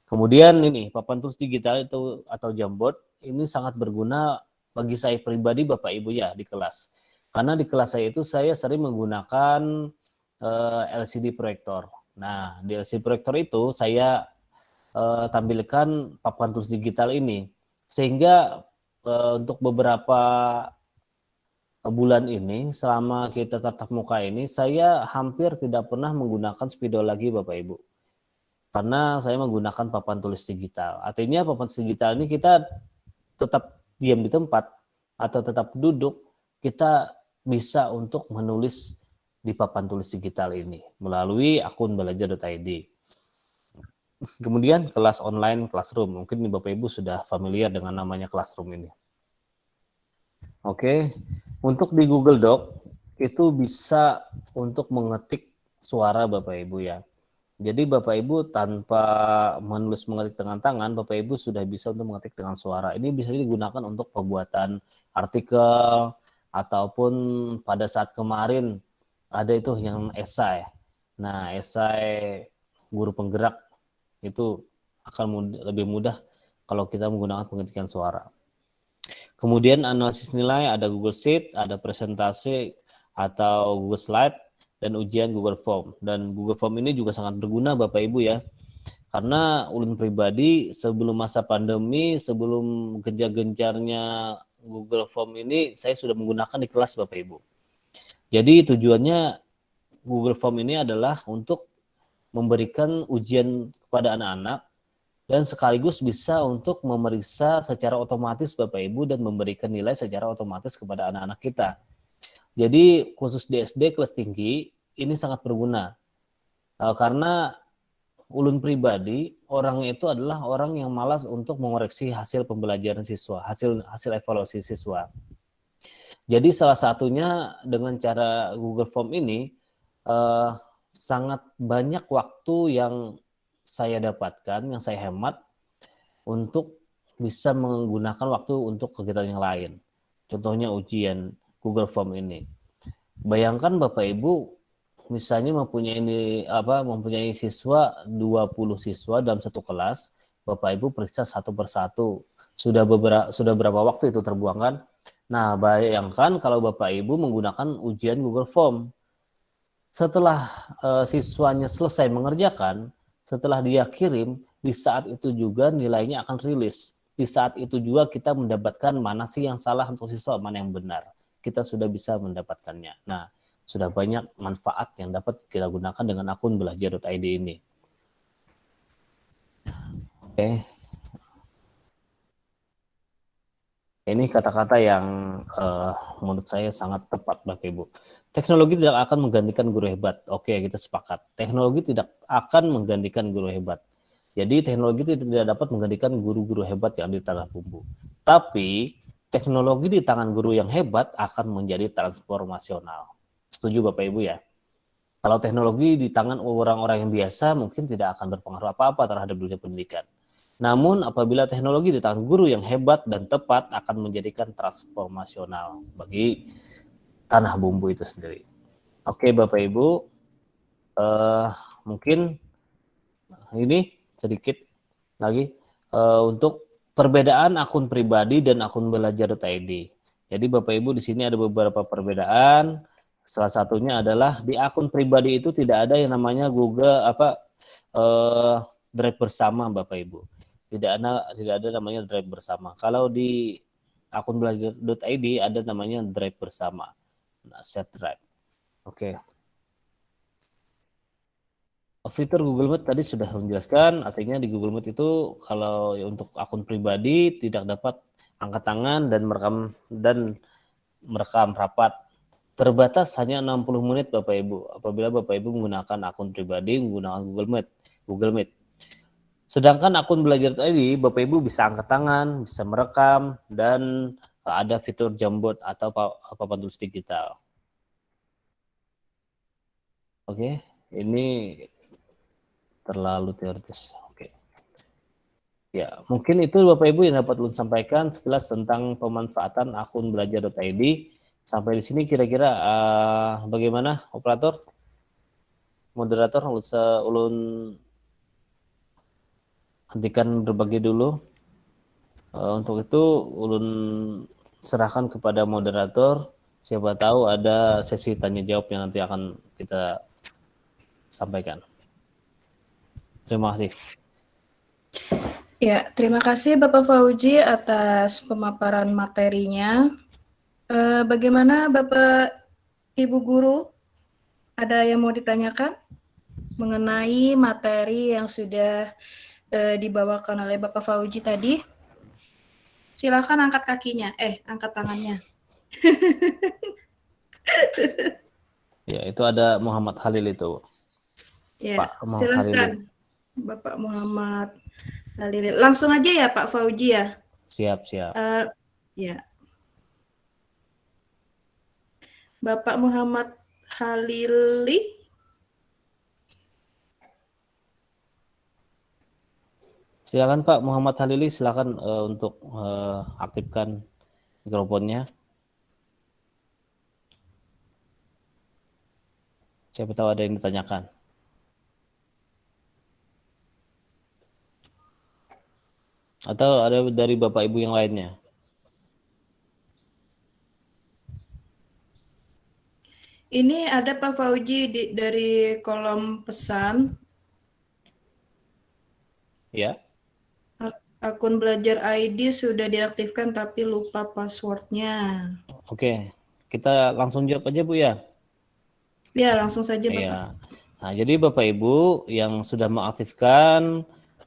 Kemudian ini papan tulis digital itu atau Jamboard ini sangat berguna bagi saya pribadi Bapak Ibu ya di kelas. Karena di kelas saya itu saya sering menggunakan LCD proyektor. Nah, di LCD proyektor itu saya tampilkan papan tulis digital ini. Sehingga untuk beberapa bulan ini, selama kita tatap muka ini, saya hampir tidak pernah menggunakan spidol lagi Bapak Ibu. Karena saya menggunakan papan tulis digital. Artinya papan tulis digital ini kita tetap diam di tempat atau tetap duduk, kita bisa untuk menulis di papan tulis digital ini melalui akun belajar.id. Kemudian kelas online classroom. Mungkin Bapak Ibu sudah familiar dengan namanya classroom ini. Oke, untuk di Google Doc itu bisa untuk mengetik suara Bapak Ibu ya. Jadi Bapak Ibu tanpa mengetik dengan tangan, Bapak Ibu sudah bisa untuk mengetik dengan suara. Ini bisa digunakan untuk pembuatan artikel ataupun pada saat kemarin ada itu yang esai. Nah, esai guru penggerak itu akan lebih mudah kalau kita menggunakan pengetikan suara. Kemudian analisis nilai ada Google Sheet, ada presentasi atau Google Slide, dan ujian Google Form. Dan Google Form ini juga sangat berguna Bapak Ibu ya. Karena ulun pribadi sebelum masa pandemi, sebelum gencar-gencarnya Google Form ini, saya sudah menggunakan di kelas Bapak Ibu. Jadi tujuannya Google Form ini adalah untuk memberikan ujian kepada anak-anak dan sekaligus bisa untuk memeriksa secara otomatis Bapak Ibu dan memberikan nilai secara otomatis kepada anak-anak kita. Jadi khusus di SD kelas tinggi ini sangat berguna karena ulun pribadi orang itu adalah orang yang malas untuk mengoreksi hasil pembelajaran siswa, hasil evaluasi siswa. Jadi salah satunya dengan cara Google Form ini sangat banyak waktu yang saya dapatkan, yang saya hemat untuk bisa menggunakan waktu untuk kegiatan yang lain. Contohnya ujian Google Form ini. Bayangkan Bapak Ibu misalnya mempunyai siswa 20 siswa dalam satu kelas, Bapak Ibu periksa satu persatu. Sudah berapa waktu itu terbuang kan? Nah, bayangkan kalau Bapak Ibu menggunakan ujian Google Form. Setelah siswanya selesai mengerjakan, setelah dia kirim, di saat itu juga nilainya akan rilis. Di saat itu juga kita mendapatkan mana sih yang salah untuk siswa, mana yang benar. Kita sudah bisa mendapatkannya. Nah, sudah banyak manfaat yang dapat kita gunakan dengan akun belajar.id ini. Oke. Ini kata-kata yang menurut saya sangat tepat, Bapak Ibu. Teknologi tidak akan menggantikan guru hebat. Oke, kita sepakat. Teknologi tidak akan menggantikan guru hebat. Jadi teknologi tidak dapat menggantikan guru-guru hebat yang di tangan bumbu. Tapi teknologi di tangan guru yang hebat akan menjadi transformasional. Setuju Bapak Ibu ya? Kalau teknologi di tangan orang-orang yang biasa mungkin tidak akan berpengaruh apa-apa terhadap dunia pendidikan. Namun apabila teknologi di tangan guru yang hebat dan tepat akan menjadikan transformasional bagi tanah bumbu itu sendiri. Oke Bapak Ibu, mungkin ini sedikit lagi untuk perbedaan akun pribadi dan akun belajar.id. Jadi Bapak Ibu di sini ada beberapa perbedaan. Salah satunya adalah di akun pribadi itu tidak ada yang namanya Google Drive bersama Bapak Ibu. Tidak ada namanya Drive bersama. Kalau di akun belajar.id ada namanya Drive bersama. Nah, set drive. Oke. Fitur Google Meet tadi sudah menjelaskan, artinya di Google Meet itu kalau untuk akun pribadi tidak dapat angkat tangan dan merekam rapat. Terbatas hanya 60 menit Bapak Ibu. Apabila Bapak Ibu menggunakan akun pribadi menggunakan Google Meet. Sedangkan akun belajar.id Bapak Ibu bisa angkat tangan, bisa merekam dan ada fitur Jamboard atau papan tulis digital. Oke, ini terlalu teoritis. Oke. Ya, mungkin itu Bapak Ibu yang dapat ulun sampaikan sekilas tentang pemanfaatan akun belajar.id. Sampai di sini kira-kira bagaimana operator? Moderator ulun hentikan berbagi dulu. Untuk itu ulun serahkan kepada moderator. Siapa tahu ada sesi tanya jawab yang nanti akan kita sampaikan. Terima kasih. Ya, terima kasih Bapak Fauji atas pemaparan materinya. Bagaimana Bapak Ibu Guru? Ada yang mau ditanyakan mengenai materi yang sudah dibawakan oleh Bapak Fauji tadi? Silakan angkat kakinya, angkat tangannya. Ya, itu ada Muhammad Halil itu. Ya, Pak Muhammad silakan Halil. Bapak Muhammad Halil. Langsung aja ya Pak Fauji ya. Siap. Ya. Bapak Muhammad Halili. Silakan Pak Muhammad Halili, silakan untuk aktifkan mikrofonnya. Siapa tahu ada yang ditanyakan. Atau ada dari Bapak Ibu yang lainnya? Ini ada Pak Fauji dari kolom pesan. Ya. Akun belajar ID sudah diaktifkan tapi lupa passwordnya. Oke, kita langsung jawab aja Bu ya. Ya, langsung saja Bapak. Ya. Nah, jadi Bapak Ibu yang sudah mengaktifkan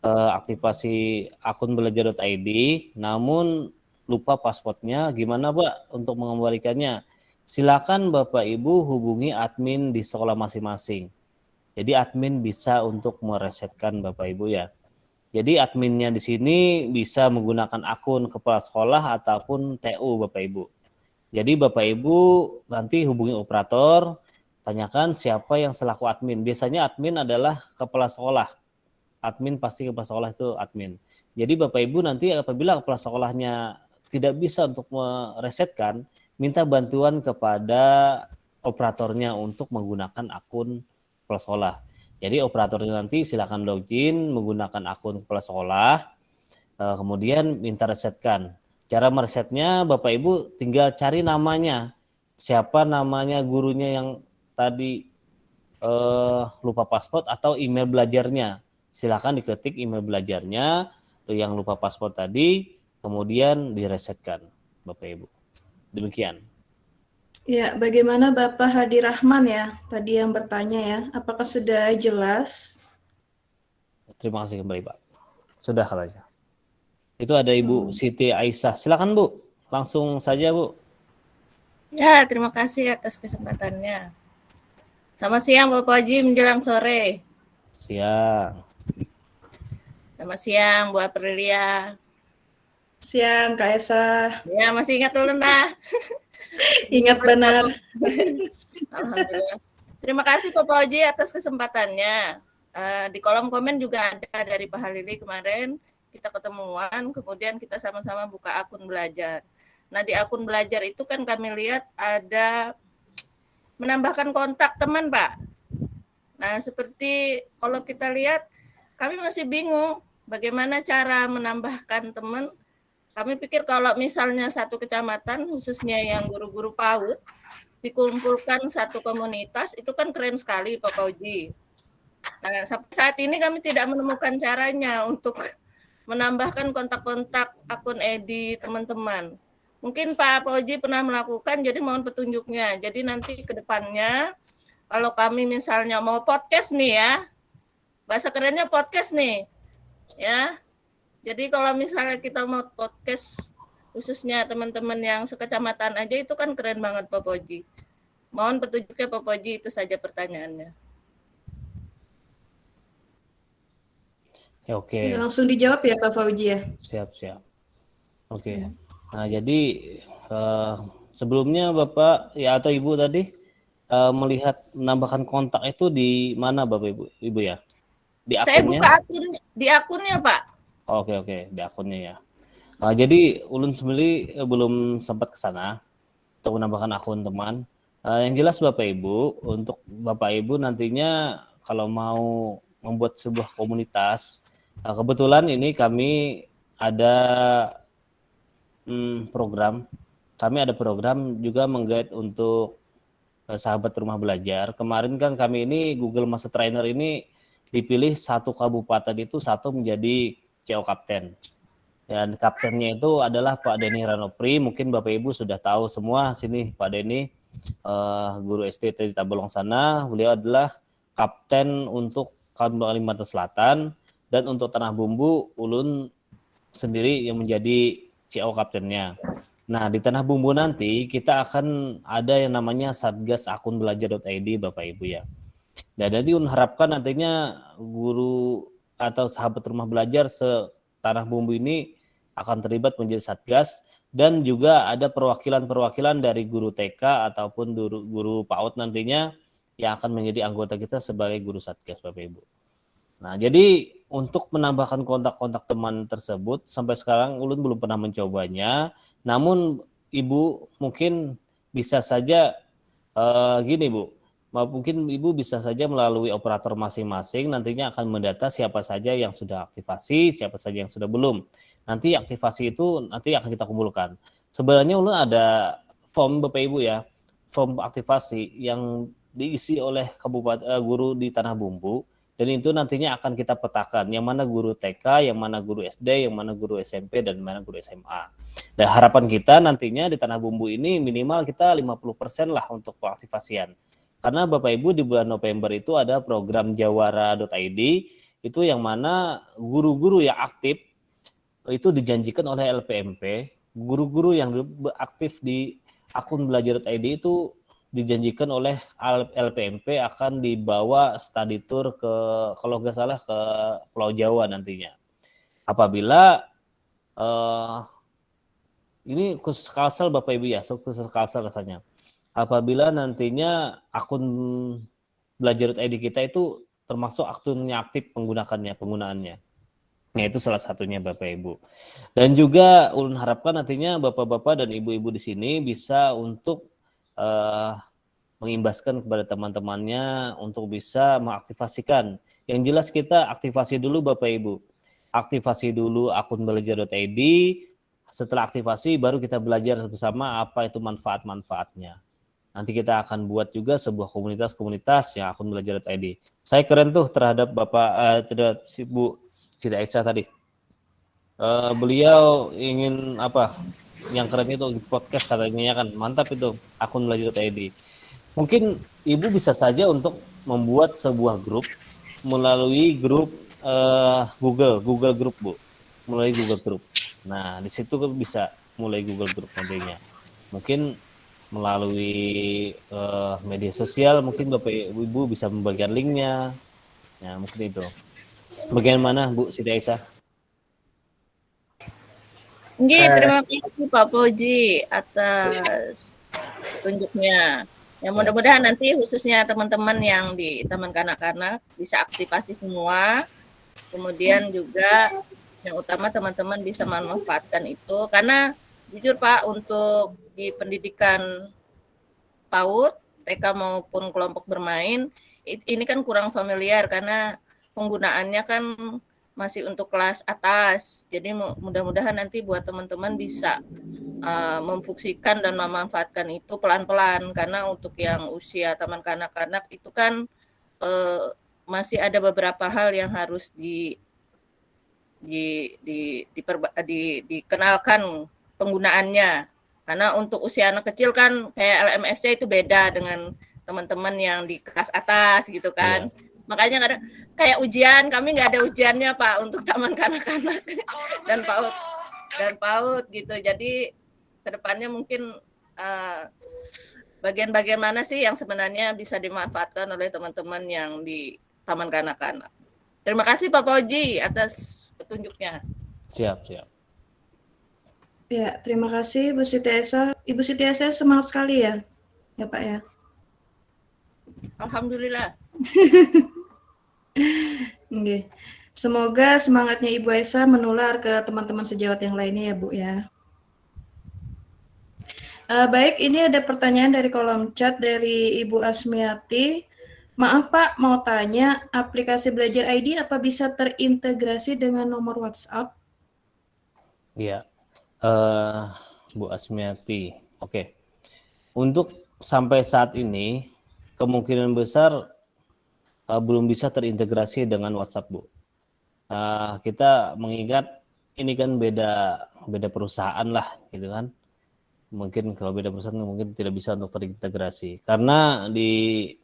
aktivasi akun belajar.id namun lupa passwordnya, gimana Pak untuk mengembalikannya? Silakan Bapak Ibu hubungi admin di sekolah masing-masing. Jadi admin bisa untuk meresetkan Bapak Ibu ya. Jadi adminnya di sini bisa menggunakan akun kepala sekolah ataupun TU Bapak Ibu. Jadi Bapak Ibu nanti hubungi operator, tanyakan siapa yang selaku admin. Biasanya admin adalah kepala sekolah. Admin pasti kepala sekolah itu admin. Jadi Bapak Ibu nanti apabila kepala sekolahnya tidak bisa untuk meresetkan, minta bantuan kepada operatornya untuk menggunakan akun kepala sekolah. Jadi operatornya nanti silakan login menggunakan akun kepala sekolah, kemudian minta resetkan. Cara meresetnya Bapak Ibu tinggal cari namanya, siapa namanya gurunya yang tadi lupa password atau email belajarnya. Silakan diketik email belajarnya yang lupa password tadi, kemudian diresetkan, Bapak Ibu. Demikian. Ya, bagaimana Bapak Hadi Rahman ya, tadi yang bertanya ya, apakah sudah jelas? Terima kasih kembali Pak. Sudah saja. Itu ada Ibu Siti Aisyah. Silakan Bu, langsung saja Bu. Ya, terima kasih atas kesempatannya. Selamat siang Bapak Haji menjelang sore. Siang. Selamat siang Bu Aprilia. Siang, Kak Esa. Ya, masih ingat ulun dah. Ingat benar. Alhamdulillah. Terima kasih Bapak Haji atas kesempatannya. Di kolom komen juga ada dari Pak Halili kemarin kita ketemuan, kemudian kita sama-sama buka akun belajar. Nah di akun belajar itu kan kami lihat ada menambahkan kontak teman Pak. Nah seperti kalau kita lihat kami masih bingung bagaimana cara menambahkan teman. Kami pikir kalau misalnya satu kecamatan khususnya yang guru-guru PAUD dikumpulkan satu komunitas itu kan keren sekali Pak Fauji. Nah, sampai saat ini kami tidak menemukan caranya untuk menambahkan kontak-kontak akun EDI teman-teman. Mungkin Pak Fauji pernah melakukan, jadi mohon petunjuknya. Jadi nanti ke depannya kalau kami misalnya mau podcast nih ya, bahasa kerennya podcast nih, ya. Jadi kalau misalnya kita mau podcast khususnya teman-teman yang sekecamatan aja itu kan keren banget Pak Fauji. Mohon petunjuknya Pak Fauji, itu saja pertanyaannya. Ya, oke. Ya, langsung dijawab ya Pak Fauji ya. Siap. Oke. Nah, jadi sebelumnya Bapak ya atau Ibu tadi melihat menambahkan kontak itu di mana Bapak Ibu ya? Di akunnya? Saya buka akun di akunnya, Pak. Oke, di akunnya ya. Jadi ulun sendiri belum sempat ke sana untuk menambahkan akun teman. Yang jelas Bapak Ibu, untuk Bapak Ibu nantinya kalau mau membuat sebuah komunitas, kebetulan ini kami ada program juga meng-guide untuk sahabat rumah belajar. Kemarin kan kami ini Google Master Trainer ini dipilih satu kabupaten itu satu menjadi CO Kapten. Dan kaptennya itu adalah Pak Denny Ranopri. Mungkin Bapak Ibu sudah tahu semua sini Pak Denny, guru SD di Tabalong sana. Beliau adalah kapten untuk Kalimantan Selatan, dan untuk Tanah Bumbu ulun sendiri yang menjadi CO kaptennya. Nah, di Tanah Bumbu nanti kita akan ada yang namanya Satgas Akun Belajar.id Bapak Ibu ya. Dan jadi harapkan nantinya guru atau sahabat rumah belajar Tanah Bumbu ini akan terlibat menjadi Satgas, dan juga ada perwakilan-perwakilan dari guru TK ataupun guru PAUD nantinya yang akan menjadi anggota kita sebagai guru Satgas Bapak Ibu. Nah, jadi untuk menambahkan kontak-kontak teman tersebut sampai sekarang ulun belum pernah mencobanya. Namun Ibu mungkin bisa saja gini Bu, mungkin Ibu bisa saja melalui operator masing-masing nantinya akan mendata siapa saja yang sudah aktivasi, siapa saja yang sudah belum. Nanti aktivasi itu nanti akan kita kumpulkan. Sebenarnya ulun ada form Bapak Ibu ya, form aktivasi yang diisi oleh guru di Tanah Bumbu, dan itu nantinya akan kita petakan yang mana guru TK, yang mana guru SD, yang mana guru SMP, dan mana guru SMA. Dan harapan kita nantinya di Tanah Bumbu ini minimal kita 50% lah untuk pengaktivasian. Karena Bapak Ibu di bulan November itu ada program jawara.id, itu yang mana guru-guru yang aktif itu dijanjikan oleh LPMP, guru-guru yang aktif di akun belajar.id itu dijanjikan oleh LPMP akan dibawa study tour ke, kalau nggak salah, ke Pulau Jawa nantinya. Apabila ini khusus Kalsel Bapak Ibu ya, khusus Kalsel rasanya. Apabila nantinya akun belajar.id kita itu termasuk akunnya aktif penggunaannya. Nah, itu salah satunya Bapak Ibu. Dan juga ulun harapkan nantinya Bapak-bapak dan Ibu-ibu di sini bisa untuk mengimbaskan kepada teman-temannya untuk bisa mengaktifasikan. Yang jelas kita aktivasi dulu Bapak Ibu. Aktivasi dulu akun belajar.id. Setelah aktivasi baru kita belajar bersama apa itu manfaat-manfaatnya. Nanti kita akan buat juga sebuah komunitas-komunitas yang akun belajar.id. Saya keren tuh terhadap terhadap Bu Siti Aisyah tadi. Beliau ingin apa? Yang keren itu podcast katanya kan. Mantap itu akun belajar.id. Mungkin Ibu bisa saja untuk membuat sebuah grup melalui grup Google Group, Bu. Melalui Google Group. Nah, di situ bisa mulai Google Group nantinya. Mungkin melalui media sosial, mungkin Bapak Ibu bisa membagikan linknya. Nah, mungkin itu. Bagaimana Bu Siti Aisyah? Terima kasih Pak Fauzi atas tunjuknya. Ya mudah-mudahan nanti khususnya teman-teman yang di Taman Kanak-Kanak bisa aktivasi semua. Kemudian juga yang utama teman-teman bisa memanfaatkan itu karena jujur Pak untuk di pendidikan PAUD, TK maupun kelompok bermain ini kan kurang familiar karena penggunaannya kan masih untuk kelas atas. Jadi mudah-mudahan nanti buat teman-teman bisa memfungsikan dan memanfaatkan itu pelan-pelan karena untuk yang usia taman kanak-kanak itu kan masih ada beberapa hal yang harus dikenalkan penggunaannya. Karena untuk usia anak kecil kan kayak LMS-nya itu beda dengan teman-teman yang di kelas atas gitu kan. Makanya kadang kayak ujian, kami nggak ada ujiannya Pak untuk taman kanak-kanak dan PAUD gitu. Jadi kedepannya mungkin bagian-bagian mana sih yang sebenarnya bisa dimanfaatkan oleh teman-teman yang di taman kanak-kanak. Terima kasih Pak Fauzi atas petunjuknya. Siap. Ya, terima kasih Bu Siti Aisyah. Ibu Siti Aisyah semangat sekali ya Pak ya. Alhamdulillah. Oke. Semoga semangatnya Ibu Aisyah menular ke teman-teman sejawat yang lainnya ya Bu ya. Baik, ini ada pertanyaan dari kolom chat dari Ibu Asmiati. Maaf Pak, mau tanya, aplikasi Belajar ID apa bisa terintegrasi dengan nomor WhatsApp? Iya, Bu Asmiati. Oke. Untuk sampai saat ini kemungkinan besar belum bisa terintegrasi dengan WhatsApp, Bu. Kita mengingat ini kan beda perusahaan lah, gitu kan. Mungkin kalau beda perusahaan mungkin tidak bisa untuk terintegrasi karena di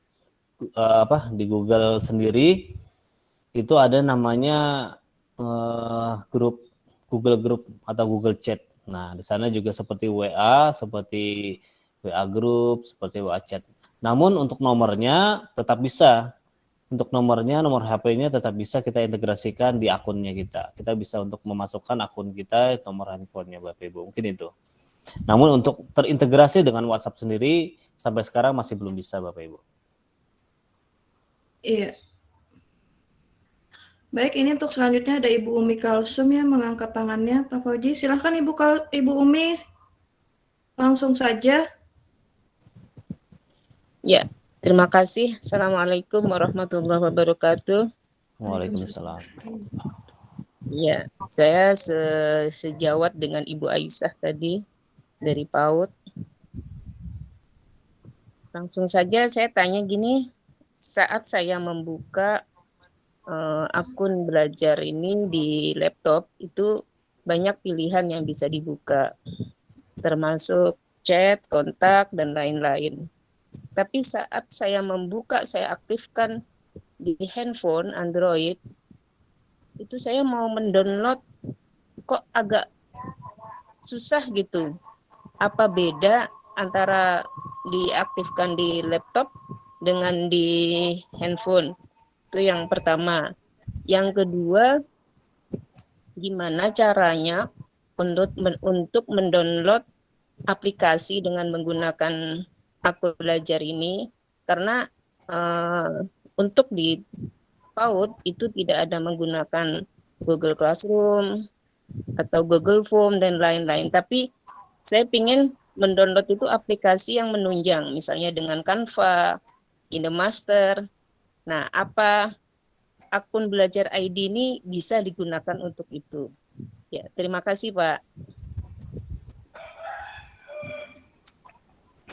Google sendiri itu ada namanya grup Google Group atau Google Chat. Nah, di sana juga seperti WA, seperti WA Group, seperti WA Chat. Namun untuk nomornya tetap bisa. Untuk nomor HP-nya tetap bisa kita integrasikan di akunnya kita. Kita bisa untuk memasukkan akun kita, nomor handphonenya Bapak Ibu. Mungkin itu. Namun untuk terintegrasi dengan WhatsApp sendiri sampai sekarang masih belum bisa Bapak Ibu. Iya. Baik, ini untuk selanjutnya ada Ibu Umi Kalsum yang mengangkat tangannya. Pak Fauzi, silahkan Ibu Umi langsung saja. Ya, terima kasih. Assalamualaikum warahmatullahi wabarakatuh. Waalaikumsalam. Ya, saya sejawat dengan Ibu Aisyah tadi dari PAUD. Langsung saja saya tanya gini, saat saya membuka akun belajar ini di laptop, itu banyak pilihan yang bisa dibuka, termasuk chat, kontak, dan lain-lain. Tapi saat saya membuka, saya aktifkan di handphone Android, itu saya mau mendownload kok agak susah gitu. Apa beda antara diaktifkan di laptop dengan di handphone? Itu yang pertama. Yang kedua, gimana caranya untuk mendownload aplikasi dengan menggunakan akun belajar ini? Karena untuk di PAUD itu tidak ada menggunakan Google Classroom atau Google Form dan lain-lain. Tapi saya ingin mendownload itu aplikasi yang menunjang, misalnya dengan Canva, KineMaster. Nah, apa akun belajar ID ini bisa digunakan untuk itu? Ya, terima kasih Pak.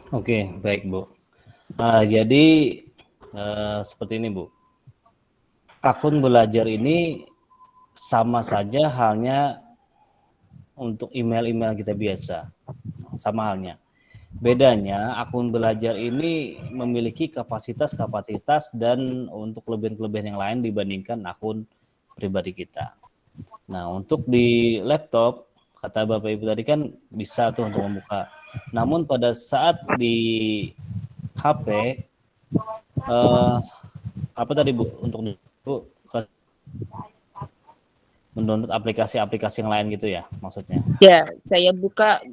Oke, baik Bu. Jadi seperti ini Bu. Akun belajar ini sama saja halnya untuk email-email kita biasa. Sama halnya. Bedanya akun belajar ini memiliki kapasitas-kapasitas dan untuk kelebihan-kelebihan yang lain dibandingkan akun pribadi kita. Nah, untuk di laptop, kata Bapak Ibu tadi kan bisa tuh untuk membuka. Namun pada saat di HP, apa tadi Bu? Untuk mendownload aplikasi-aplikasi yang lain gitu ya maksudnya? Ya, saya buka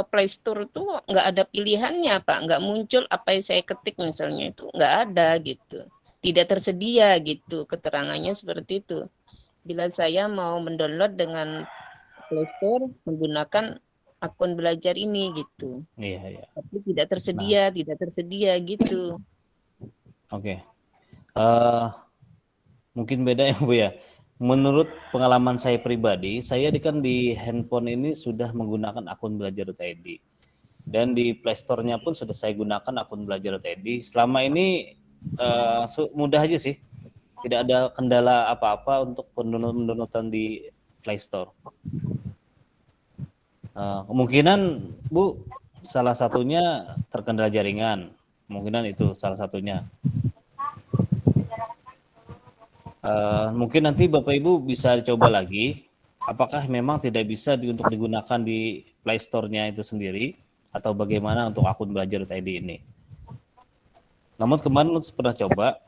Play Store itu nggak ada pilihannya Pak, nggak muncul apa yang saya ketik misalnya itu nggak ada gitu, tidak tersedia gitu keterangannya seperti itu. Bila saya mau mendownload dengan Play Store menggunakan akun belajar ini gitu, Iya. tapi tidak tersedia gitu. Oke. Mungkin beda ya Bu ya. Menurut pengalaman saya pribadi, saya kan di handphone ini sudah menggunakan akun belajar.id dan di Play Store-nya pun sudah saya gunakan akun belajar.id. Selama ini mudah aja sih, tidak ada kendala apa-apa untuk pendownloadan di Play Store. Kemungkinan Bu salah satunya terkendala jaringan, kemungkinan itu salah satunya. Mungkin nanti Bapak Ibu bisa coba lagi apakah memang tidak bisa untuk digunakan di Play Store-nya itu sendiri atau bagaimana untuk akun belajar.id ini. Namun kemarin pernah coba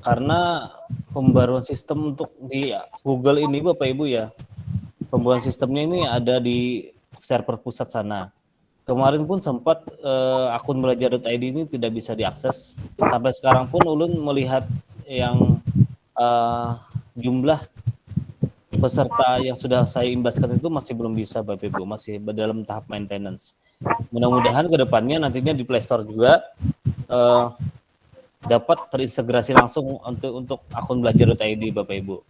karena pembaruan sistem untuk di Google ini Bapak Ibu ya, pembaruan sistemnya ini ada di server pusat sana. Kemarin pun sempat akun belajar.id ini tidak bisa diakses. Sampai sekarang pun Ulun melihat yang jumlah peserta yang sudah saya imbaskan itu masih belum bisa Bapak Ibu, masih dalam tahap maintenance. Mudah-mudahan ke depannya nantinya di Play Store juga dapat terintegrasi langsung untuk akun belajar.id Bapak Ibu.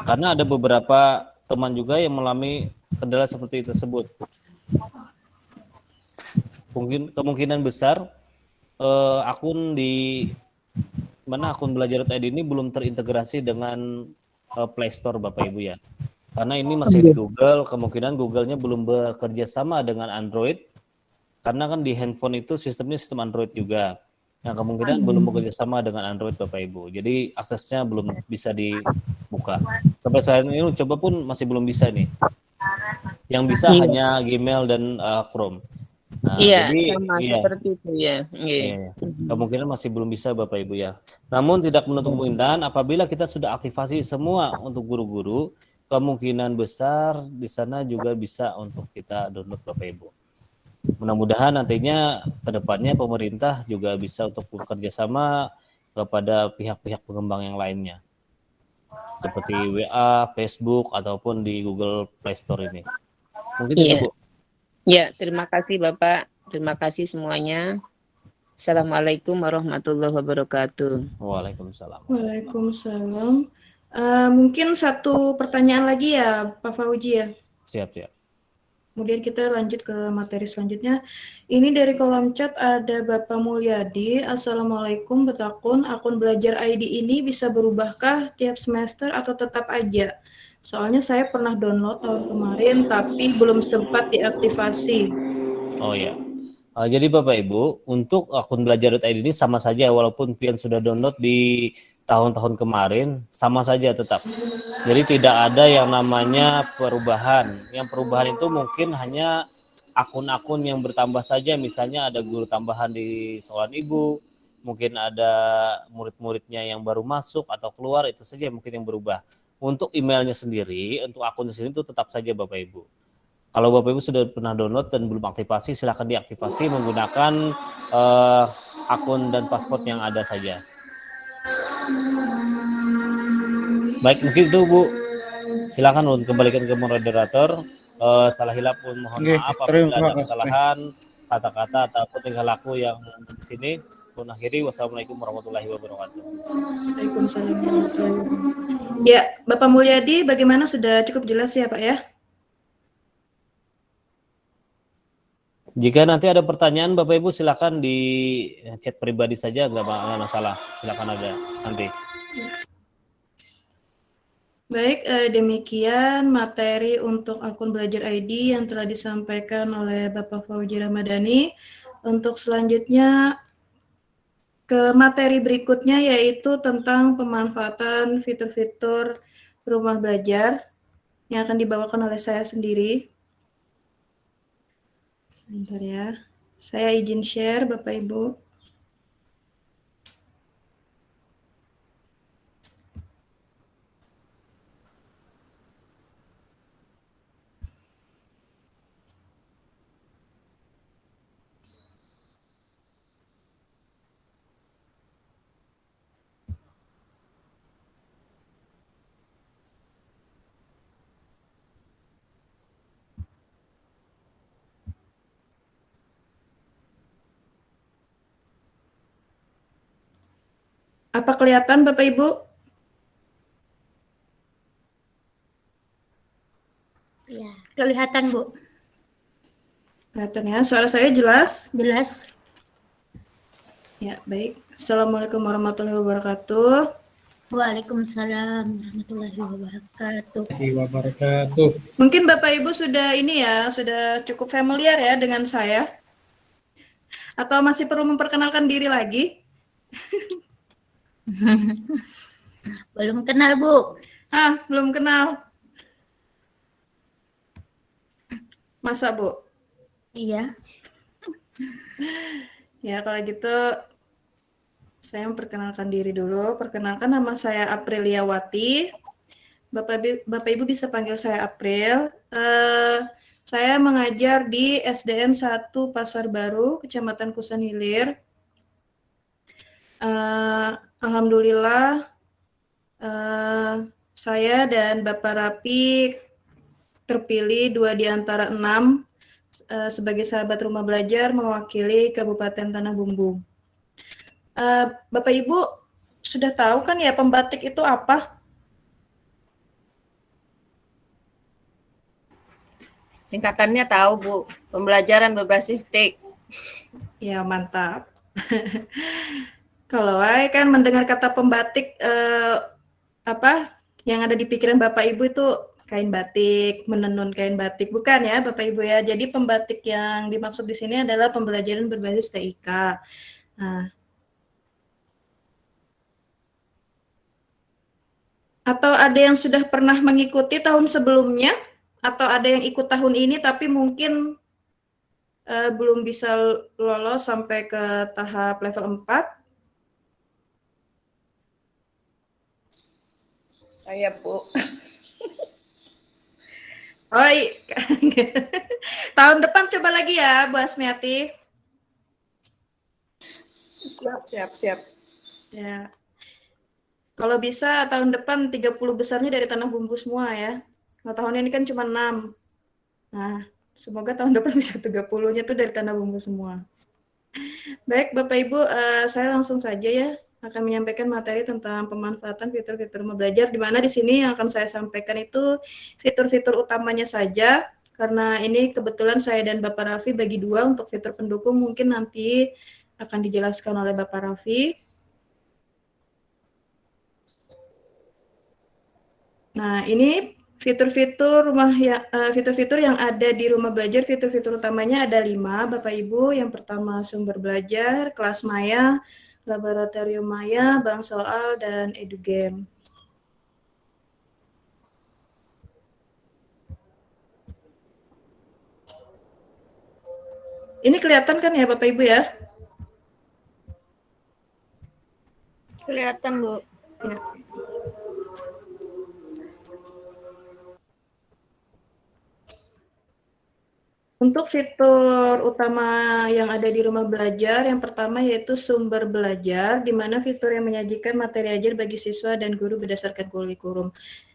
Karena ada beberapa teman juga yang mengalami kendala seperti tersebut. Kemungkinan besar akun belajar.id ini belum terintegrasi dengan Play Store Bapak Ibu ya. Karena ini masih di Google, kemungkinan Google-nya belum bekerja sama dengan Android. Karena kan di handphone itu sistemnya sistem Android juga. Yang kemungkinan belum bekerja sama dengan Android Bapak Ibu. Jadi aksesnya belum bisa dibuka. Sampai saat ini coba pun masih belum bisa nih. Yang bisa hanya Gmail dan Chrome. Nah, Iya, jadi sama seperti itu ya. Yes. Kemungkinan masih belum bisa Bapak Ibu ya. Namun tidak menutup kemungkinan apabila kita sudah aktifasi semua untuk guru-guru, kemungkinan besar di sana juga bisa untuk kita download Bapak Ibu. Mudah-mudahan nantinya ke depannya pemerintah juga bisa untuk bekerja sama kepada pihak-pihak pengembang yang lainnya. Seperti WA, Facebook ataupun di Google Play Store ini. Mungkin itu Bu. Ya, terima kasih Bapak. Terima kasih semuanya. Assalamualaikum warahmatullahi wabarakatuh. Waalaikumsalam. Waalaikumsalam. Mungkin satu pertanyaan lagi ya Pak Fauji ya. Siap. Kemudian kita lanjut ke materi selanjutnya. Ini dari kolom chat ada Bapak Mulyadi. Assalamualaikum, betakun akun belajar ID ini bisa berubahkah tiap semester atau tetap aja? Soalnya saya pernah download tahun kemarin tapi belum sempat diaktifasi. Oh ya. Jadi Bapak Ibu, untuk akun belajar.id ini sama saja walaupun pian sudah download di tahun-tahun kemarin, sama saja tetap. Jadi tidak ada yang namanya perubahan. Yang perubahan itu mungkin hanya akun-akun yang bertambah saja, misalnya ada guru tambahan di sekolahan Ibu, mungkin ada murid-muridnya yang baru masuk atau keluar, itu saja mungkin yang berubah. Untuk emailnya sendiri, untuk akunnya sendiri itu tetap saja Bapak Ibu. Kalau Bapak Ibu sudah pernah download dan belum aktifasi, silakan diaktifasi menggunakan akun dan paspor yang ada saja. Baik, mungkin itu Bu. Silakan Nun, kembalikan ke moderator. Salah hilap pun mohon Oke, maaf terima apabila ada kasih. kesalahan kata-kata ataupun tingkah laku yang di sini. Pun akhiri, wassalamualaikum warahmatullahi wabarakatuh. Waalaikumsalam warahmatullahi wabarakatuh. Ya, Bapak Mulyadi, bagaimana, sudah cukup jelas ya Pak ya? Jika nanti ada pertanyaan Bapak Ibu silakan di chat pribadi saja, nggak masalah. Silakan ada nanti. Baik, demikian materi untuk akun Belajar ID yang telah disampaikan oleh Bapak Fauzi Ramadhani. Untuk selanjutnya ke materi berikutnya yaitu tentang pemanfaatan fitur-fitur rumah belajar yang akan dibawakan oleh saya sendiri. Sebentar ya, saya izin share Bapak Ibu. Apa kelihatan Bapak Ibu? Ya, kelihatan Bu. Kelihatan ya, suara saya jelas? Jelas. Ya, baik. Assalamualaikum warahmatullahi wabarakatuh. Waalaikumsalam warahmatullahi wabarakatuh. Mungkin Bapak Ibu sudah ini ya, sudah cukup familiar ya dengan saya? Atau masih perlu memperkenalkan diri lagi? Belum kenal Bu. Belum kenal. Masa Bu? Iya. Ya kalau gitu saya memperkenalkan diri dulu. Perkenalkan, nama saya Apriliawati. Bapak Ibu bisa panggil saya April. Saya mengajar di SDN 1 Pasar Baru, Kecamatan Kusan Hilir. Alhamdulillah saya dan Bapak Rapi terpilih 2 di antara 6 sebagai sahabat rumah belajar mewakili Kabupaten Tanah Bumbu. Bapak Ibu sudah tahu kan ya pembatik itu apa? Singkatannya tahu Bu, pembelajaran berbasis TIK. Ya mantap. Kalau saya kan mendengar kata pembatik, apa yang ada di pikiran Bapak Ibu itu kain batik, menenun kain batik, bukan ya Bapak Ibu ya. Jadi pembatik yang dimaksud di sini adalah pembelajaran berbasis TIK. Nah, atau ada yang sudah pernah mengikuti tahun sebelumnya, atau ada yang ikut tahun ini tapi mungkin belum bisa lolos sampai ke tahap level 4? Saya Bu. Oh iya. Tahun depan coba lagi ya Bu Asmiati. Siap. Ya. Kalau bisa tahun depan 30 besarnya dari Tanah Bumbu semua ya. Nah, tahun ini kan cuma 6. Nah, semoga tahun depan bisa 30-nya tuh dari Tanah Bumbu semua. Baik Bapak Ibu, saya langsung saja ya akan menyampaikan materi tentang pemanfaatan fitur-fitur rumah belajar, di mana di sini yang akan saya sampaikan itu fitur-fitur utamanya saja, karena ini kebetulan saya dan Bapak Raffi bagi 2 untuk fitur pendukung, mungkin nanti akan dijelaskan oleh Bapak Raffi. Nah, ini fitur-fitur fitur-fitur yang ada di rumah belajar, fitur-fitur utamanya ada 5, Bapak Ibu. Yang pertama sumber belajar, kelas maya, laboratorium maya, bank soal, dan edugame. Ini kelihatan kan ya Bapak Ibu ya? Kelihatan Bu. Ya. Untuk fitur utama yang ada di rumah belajar, yang pertama yaitu sumber belajar, di mana fitur yang menyajikan materi ajar bagi siswa dan guru berdasarkan kurikulum.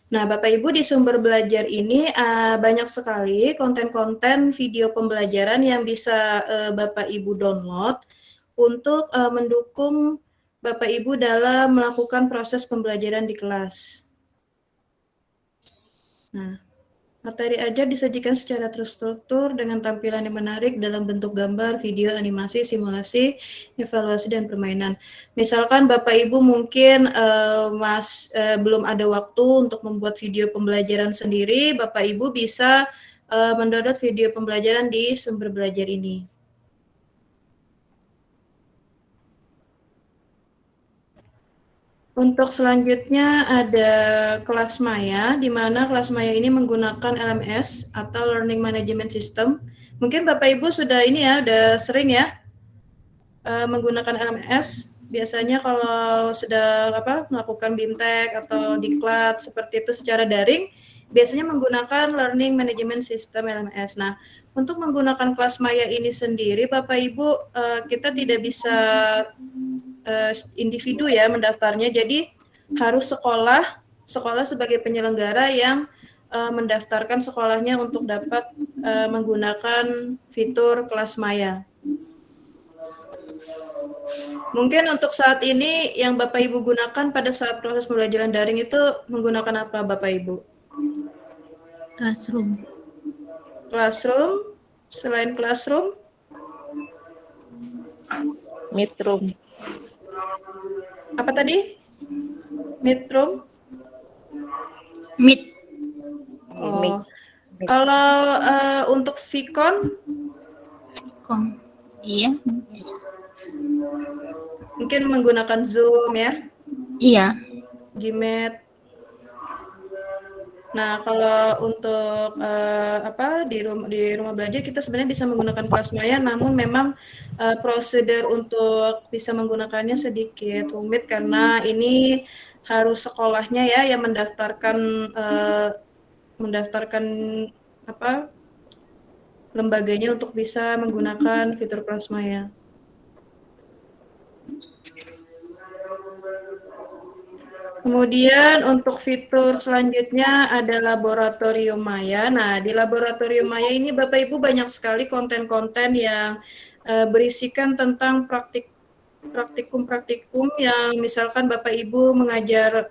Nah, Bapak Ibu, di sumber belajar ini banyak sekali konten-konten video pembelajaran yang bisa Bapak Ibu download untuk mendukung Bapak Ibu dalam melakukan proses pembelajaran di kelas. Nah, materi ajar disajikan secara terstruktur dengan tampilan yang menarik dalam bentuk gambar, video, animasi, simulasi, evaluasi, dan permainan. Misalkan Bapak Ibu mungkin belum ada waktu untuk membuat video pembelajaran sendiri, Bapak Ibu bisa mendownload video pembelajaran di sumber belajar ini. Untuk selanjutnya ada kelas Maya, di mana kelas Maya ini menggunakan LMS atau Learning Management System. Mungkin Bapak Ibu sudah udah sering ya menggunakan LMS. Biasanya kalau sedang melakukan BIMTEK atau diklat seperti itu secara daring, biasanya menggunakan Learning Management System LMS. Nah, untuk menggunakan kelas Maya ini sendiri, Bapak Ibu kita tidak bisa individu ya mendaftarnya, jadi harus sekolah sebagai penyelenggara yang mendaftarkan sekolahnya untuk dapat menggunakan fitur kelas Maya. Mungkin untuk saat ini yang Bapak Ibu gunakan pada saat proses pembelajaran daring itu menggunakan apa Bapak Ibu? Classroom. Classroom, selain Classroom? Meetroom. Apa tadi? Meetroom? Meet. Oh. Kalau untuk Vicon? Iya. Mungkin menggunakan Zoom ya? Iya. Gimet. Nah, kalau untuk di rumah belajar kita sebenarnya bisa menggunakan kelas Maya, namun memang prosedur untuk bisa menggunakannya sedikit rumit karena ini harus sekolahnya ya yang mendaftarkan lembaganya untuk bisa menggunakan fitur kelas Maya. Kemudian untuk fitur selanjutnya ada laboratorium Maya. Nah, di laboratorium Maya ini Bapak Ibu banyak sekali konten-konten yang berisikan tentang praktikum-praktikum yang misalkan Bapak Ibu mengajar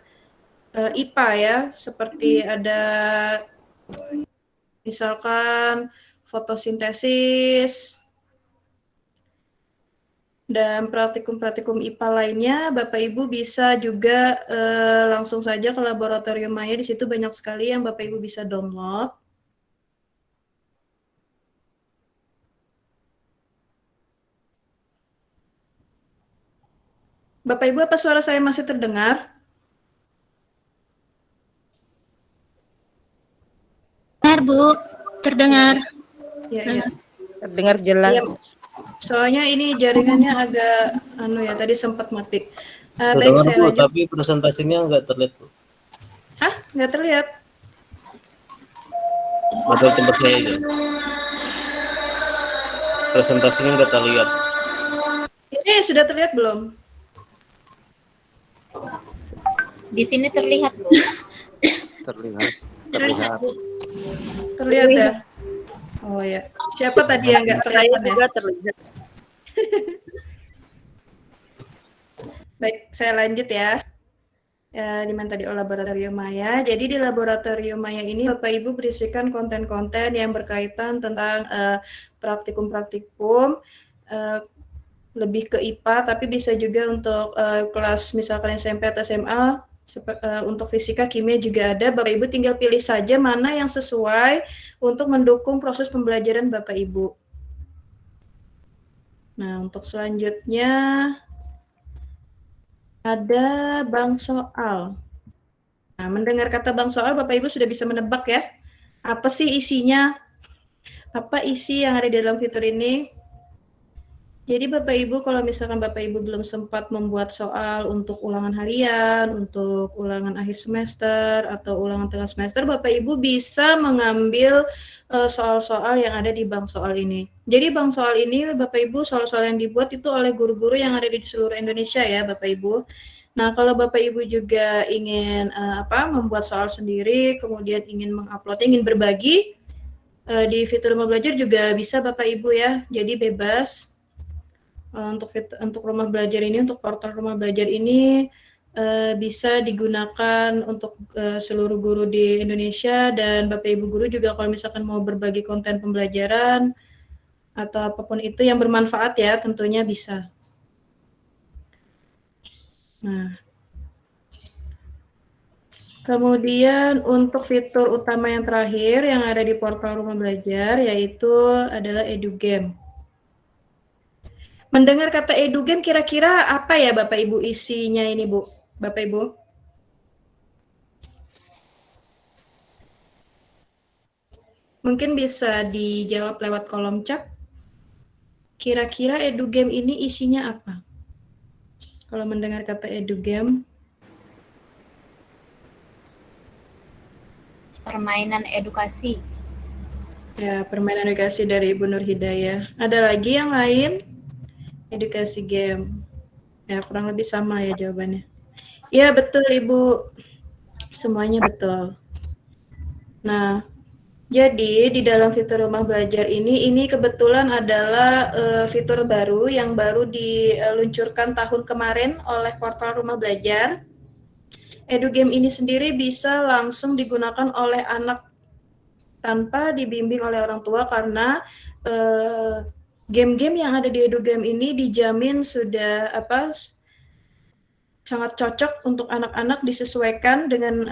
IPA ya, seperti ada misalkan fotosintesis, dan praktikum-praktikum IPA lainnya, Bapak Ibu bisa juga langsung saja ke laboratorium Maya. Di situ banyak sekali yang Bapak Ibu bisa download. Bapak Ibu, apa suara saya masih terdengar? Terdengar, Bu. Terdengar. Ya. Terdengar jelas. Ya. Soalnya ini jaringannya agak tadi sempat mati. Baik, Terdengar saya Bu, lanjut. tapi presentasinya nggak terlihat Bu. Hah? Nggak terlihat? Atau tempat saya aja. Presentasinya nggak terlihat. Ini sudah terlihat belum? Di sini terlihat, Bu. Terlihat. Terlihat ya? Oh ya. Siapa tadi yang nggak kelihatan ya? Juga terlihat. Baik, saya lanjut ya. Di mana tadi? Laboratorium Maya. Jadi di laboratorium Maya ini Bapak Ibu berisikan konten-konten yang berkaitan tentang praktikum-praktikum lebih ke IPA, tapi bisa juga untuk kelas misalkan SMP atau SMA. Untuk fisika, kimia juga ada. Bapak Ibu tinggal pilih saja mana yang sesuai untuk mendukung proses pembelajaran Bapak Ibu. Nah, untuk selanjutnya ada bank soal. Nah, mendengar kata bank soal, Bapak Ibu sudah bisa menebak ya, apa sih isinya? Apa isi yang ada di dalam fitur ini? Jadi Bapak Ibu, kalau misalkan Bapak Ibu belum sempat membuat soal untuk ulangan harian, untuk ulangan akhir semester, atau ulangan tengah semester, Bapak Ibu bisa mengambil soal-soal yang ada di bank soal ini. Jadi bank soal ini, Bapak Ibu, soal-soal yang dibuat itu oleh guru-guru yang ada di seluruh Indonesia ya, Bapak Ibu. Nah, kalau Bapak Ibu juga ingin membuat soal sendiri, kemudian ingin mengupload, ingin berbagi, di fitur Rumah Belajar juga bisa Bapak Ibu ya. Jadi bebas. Untuk Rumah Belajar ini, untuk portal Rumah Belajar ini bisa digunakan untuk seluruh guru di Indonesia, dan Bapak Ibu guru juga kalau misalkan mau berbagi konten pembelajaran atau apapun itu yang bermanfaat ya, tentunya bisa. Nah, kemudian untuk fitur utama yang terakhir yang ada di portal Rumah Belajar yaitu adalah EduGame. Mendengar kata EduGame kira-kira apa ya Bapak Ibu isinya ini Bu? Bapak Ibu? Mungkin bisa dijawab lewat kolom chat. Kira-kira EduGame ini isinya apa? Kalau mendengar kata EduGame. Permainan edukasi. Ya, permainan edukasi dari Ibu Nur Hidayah. Ada lagi yang lain? Edukasi game. Ya, kurang lebih sama ya jawabannya. Ya, betul Ibu. Semuanya betul. Nah, jadi di dalam fitur Rumah Belajar ini kebetulan adalah fitur baru yang baru diluncurkan tahun kemarin oleh portal Rumah Belajar. EduGame ini sendiri bisa langsung digunakan oleh anak tanpa dibimbing oleh orang tua, karena game-game yang ada di EduGame ini dijamin sudah sangat cocok untuk anak-anak, disesuaikan dengan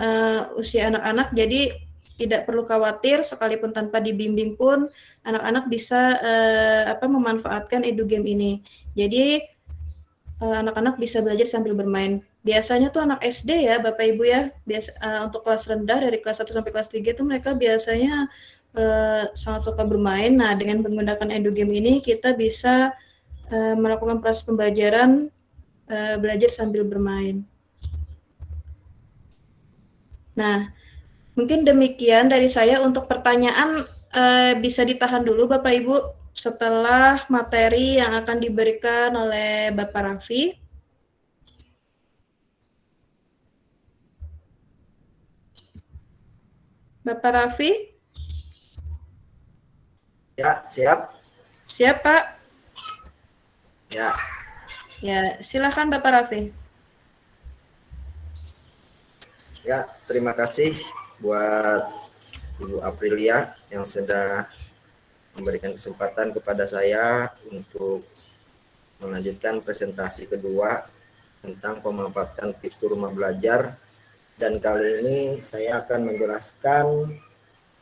usia anak-anak, jadi tidak perlu khawatir, sekalipun tanpa dibimbing pun anak-anak bisa memanfaatkan EduGame ini. Jadi anak-anak bisa belajar sambil bermain. Biasanya tuh anak SD ya Bapak Ibu ya, untuk kelas rendah dari kelas 1 sampai kelas 3 itu mereka biasanya sangat suka bermain. Nah, dengan menggunakan EduGame ini kita bisa melakukan proses pembelajaran, belajar sambil bermain. Nah, mungkin demikian dari saya. Untuk pertanyaan bisa ditahan dulu Bapak Ibu setelah materi yang akan diberikan oleh Bapak Raffi. Bapak Raffi? Ya, siap. Siap, Pak. Ya. Ya, silakan Bapak Raffi. Ya, terima kasih buat Ibu Aprilia yang sudah memberikan kesempatan kepada saya untuk melanjutkan presentasi kedua tentang pemanfaatan fitur Rumah Belajar. Dan kali ini saya akan menjelaskan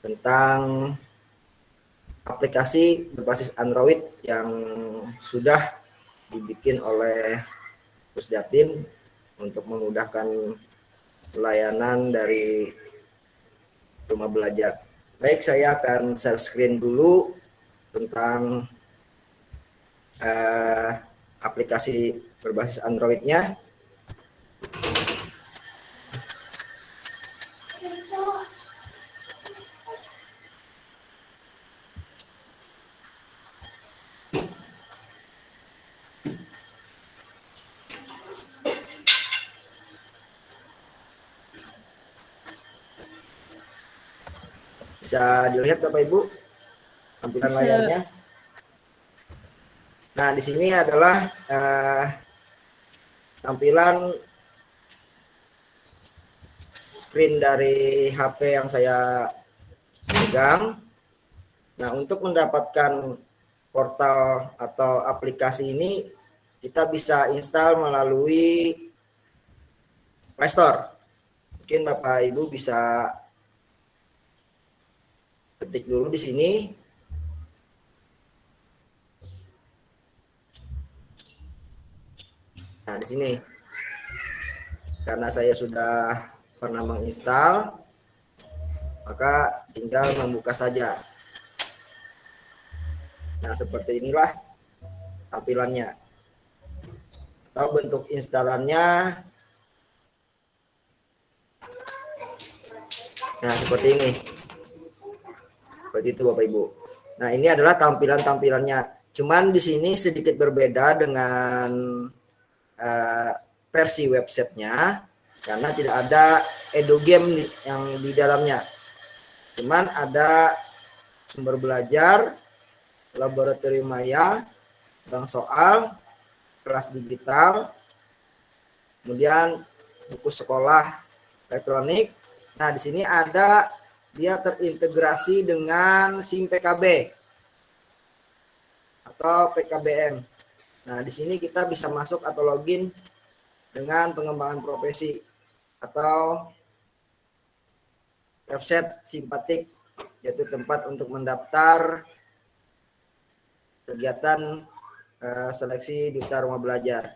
tentang aplikasi berbasis Android yang sudah dibikin oleh Pusdatin untuk memudahkan pelayanan dari Rumah Belajar. Baik, saya akan share screen dulu tentang aplikasi berbasis Android-nya. Bisa dilihat Bapak Ibu tampilan layarnya. Nah, di sini adalah tampilan screen dari HP yang saya pegang. Nah, untuk mendapatkan portal atau aplikasi ini kita bisa install melalui Play Store. Mungkin Bapak Ibu bisa ketik dulu di sini. Nah, di sini. Karena saya sudah pernah menginstal, maka tinggal membuka saja. Nah, seperti inilah tampilannya atau bentuk instalannya. Nah, seperti ini. Seperti itu Bapak Ibu. Nah, ini adalah tampilannya. Cuman di sini sedikit berbeda dengan versi websitenya karena tidak ada EduGame yang di dalamnya. Cuman ada sumber belajar, laboratorium maya, bank soal, kelas digital, kemudian buku sekolah elektronik. Nah, di sini ada dia terintegrasi dengan SIM PKB atau PKBM. Nah, di sini kita bisa masuk atau login dengan pengembangan profesi atau website Simpatik, yaitu tempat untuk mendaftar kegiatan seleksi duta rumah belajar.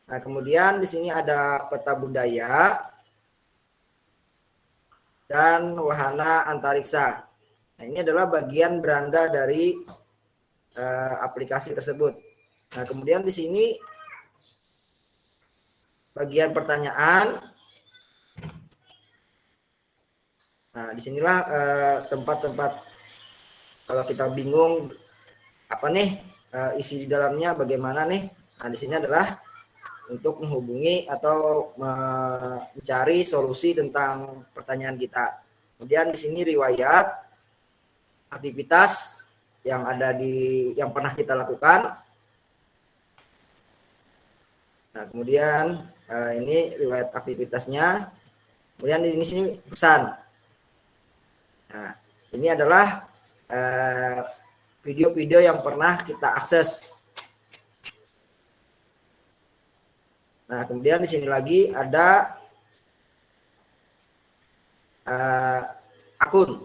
Nah, kemudian di sini ada peta budaya dan wahana antariksa. Nah, ini adalah bagian beranda dari aplikasi tersebut. Nah, kemudian di sini bagian pertanyaan. Nah, disinilah tempat-tempat kalau kita bingung apa nih isi di dalamnya bagaimana nih. Nah, di sini adalah untuk menghubungi atau mencari solusi tentang pertanyaan kita. Kemudian di sini riwayat aktivitas yang ada yang pernah kita lakukan. Nah, kemudian ini riwayat aktivitasnya. Kemudian di sini pesan. Nah, ini adalah video-video yang pernah kita akses. Nah, kemudian di sini lagi ada akun.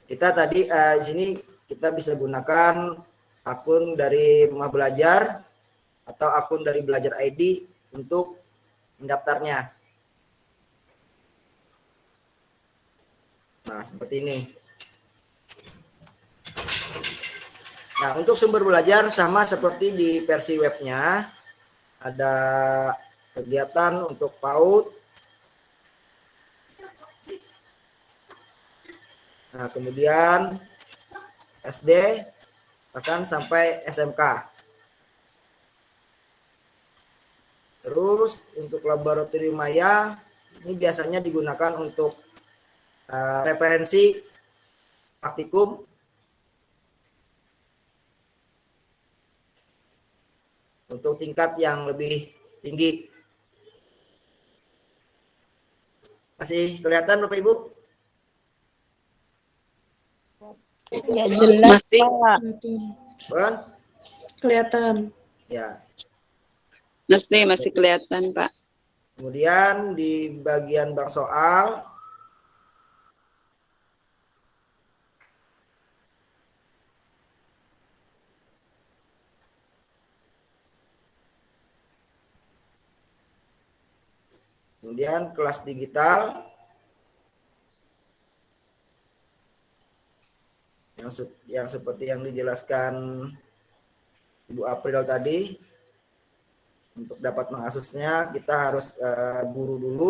Kita tadi di sini kita bisa gunakan akun dari Rumah Belajar atau akun dari Belajar ID untuk mendaftarnya. Nah, seperti ini. Nah, untuk sumber belajar sama seperti di versi webnya. Ada kegiatan untuk PAUD. Nah, kemudian SD bahkan sampai SMK. Terus untuk laboratorium maya ini biasanya digunakan untuk referensi praktikum. Untuk tingkat yang lebih tinggi. Masih kelihatan Bapak Ibu? Ya jelas Pak. Bon? Kelihatan. Ya. Masih kelihatan Pak. Kemudian di bagian bank soal kemudian kelas digital yang seperti yang dijelaskan Ibu April tadi. Untuk dapat mengaksesnya kita harus guru dulu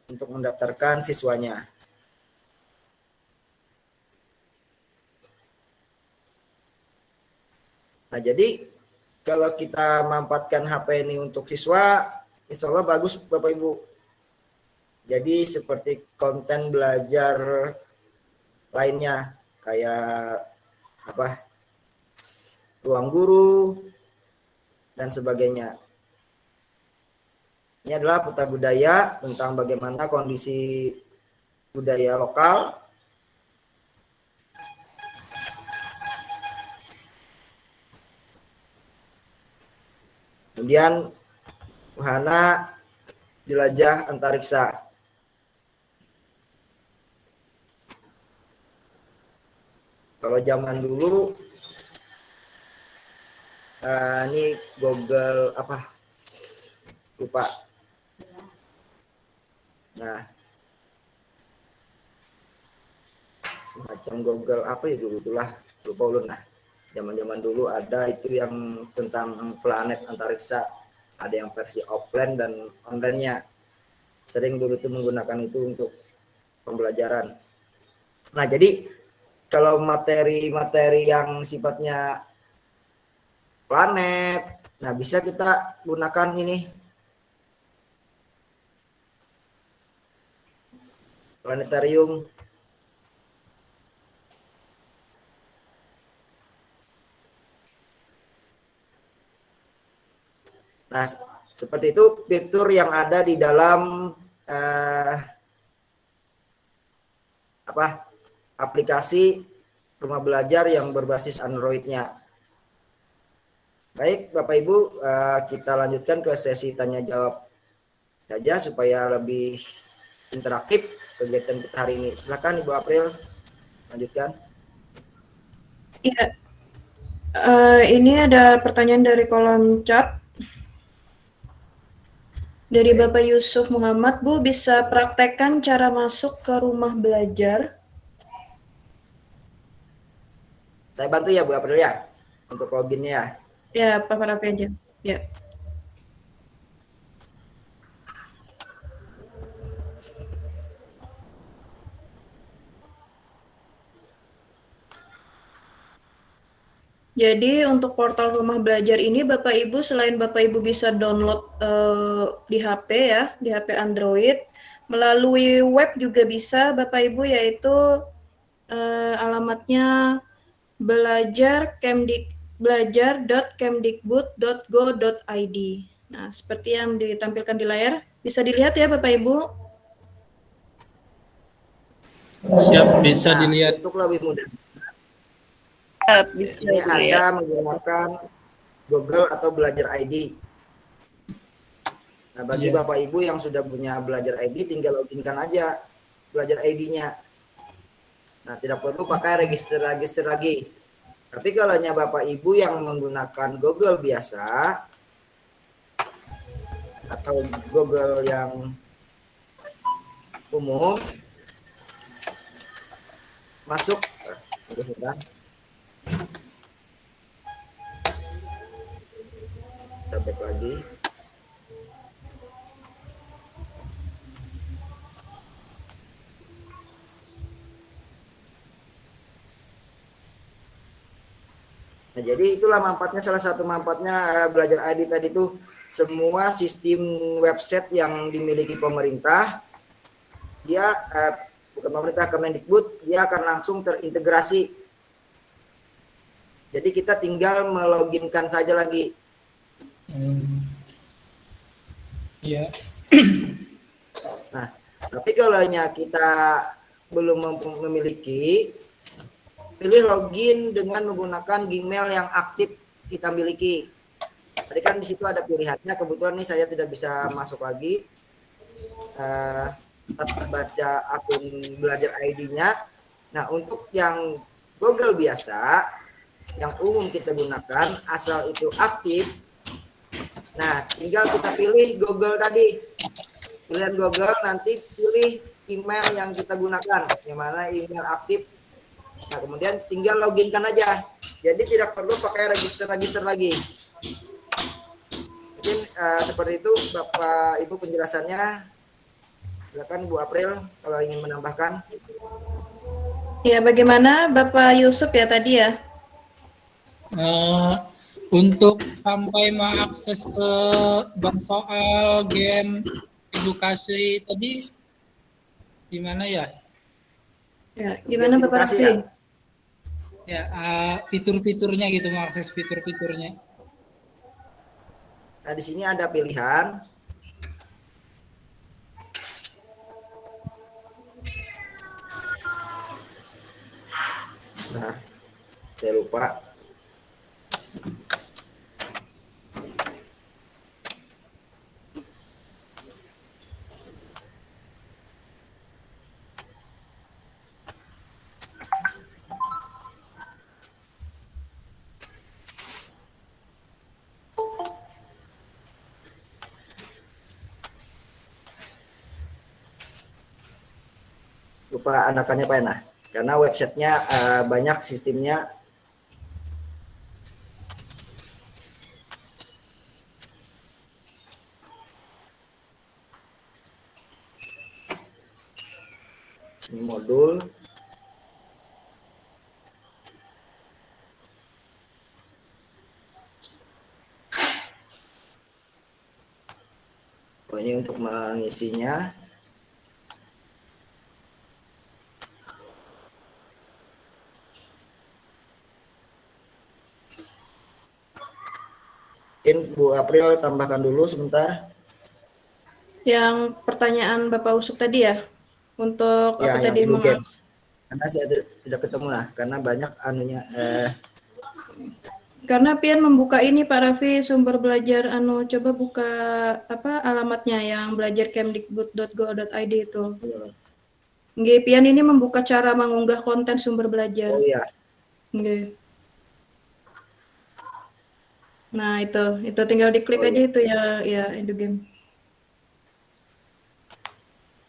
untuk mendaftarkan siswanya. Nah, jadi kalau kita mampatkan HP ini untuk siswa, insya Allah bagus Bapak Ibu. Jadi seperti konten belajar lainnya kayak apa, ruang guru dan sebagainya. Ini adalah peta budaya tentang bagaimana kondisi budaya lokal. Kemudian wahana jelajah antariksa. Kalau zaman dulu ini Google apa? Lupa. Nah, semacam Google apa ya dulu itulah, lupa ulun. Nah, Zaman-zaman dulu ada itu yang tentang planet antariksa, ada yang versi offline dan online-nya. Sering dulu itu menggunakan itu untuk pembelajaran. Nah, jadi kalau materi-materi yang sifatnya planet, nah bisa kita gunakan ini planetarium. Nah, seperti itu fitur yang ada di dalam aplikasi rumah belajar yang berbasis Android-nya. Baik, Bapak Ibu, kita lanjutkan ke sesi tanya jawab saja supaya lebih interaktif kegiatan kita hari ini. Silakan Ibu April, lanjutkan. Iya. Ini ada pertanyaan dari kolom chat. Dari Bapak Yusuf Muhammad, Bu, bisa praktekkan cara masuk ke rumah belajar? Saya bantu ya Bu April ya, untuk loginnya ya. Ya, Pak Raffi aja. Ya. Jadi untuk portal rumah belajar ini Bapak Ibu, selain Bapak Ibu bisa download di HP ya, di HP Android, melalui web juga bisa Bapak Ibu, yaitu alamatnya belajar.kemdikbud.go.id. Nah, seperti yang ditampilkan di layar, bisa dilihat ya Bapak Ibu. Siap, bisa Nah, dilihat. untuk lebih mudah, Bisa ini dilihat. Anda menggunakan Google atau Belajar ID. Nah, bagi Bapak Ibu yang sudah punya Belajar ID, tinggal loginkan aja Belajar ID-nya. Nah, tidak perlu pakai register lagi. Tapi kalau Bapak Ibu yang menggunakan Google biasa atau Google yang umum, masuk kita back lagi. Nah, jadi itulah manfaatnya, salah satu manfaatnya Belajar ID tadi itu semua sistem website yang dimiliki pemerintah, dia bukan pemerintah, Kemendikbud, dia akan langsung terintegrasi. Jadi kita tinggal meloginkan saja lagi. Iya. Nah, tapi kalau kita belum memiliki, pilih login dengan menggunakan Gmail yang aktif kita miliki. Tadi kan di situ ada pilihannya, kebetulan nih saya tidak bisa masuk lagi. Tetap baca akun Belajar ID-nya. Nah, untuk yang Google biasa, yang umum kita gunakan, asal itu aktif. Nah, tinggal kita pilih Google tadi. Pilihan Google, nanti pilih email yang kita gunakan, yang mana email aktif. Nah, kemudian tinggal loginkan aja. Jadi tidak perlu pakai register lagi. Mungkin seperti itu Bapak Ibu penjelasannya. Silakan Bu April kalau ingin menambahkan. Ya, bagaimana Bapak Yusuf ya tadi ya? Untuk sampai mengakses ke bank soal, game, edukasi tadi gimana ya? Ya, gimana Bapak Raffi? Ya, fitur-fiturnya gitu, mengakses fitur-fiturnya. Nah, di sini ada pilihan. Nah, saya lupa. Lupa anakannya Pak Ena, karena websitenya banyak sistemnya. Ini modul. Oh, ini untuk mengisinya. Mungkin Bu April tambahkan dulu sebentar. Yang pertanyaan Bapak Usuk tadi ya, untuk Ya, apa yang tadi Edu Game. mengakses. Karena saya tidak ketemu lah, karena banyak anunya. Karena Pian membuka ini Pak Raffi, sumber belajar coba buka apa alamatnya yang belajarkemdikbud.go.id itu. Nggih, Pian ini membuka cara mengunggah konten sumber belajar. Oh iya. Nggih. Nah, itu tinggal diklik aja itu ya Edu Game.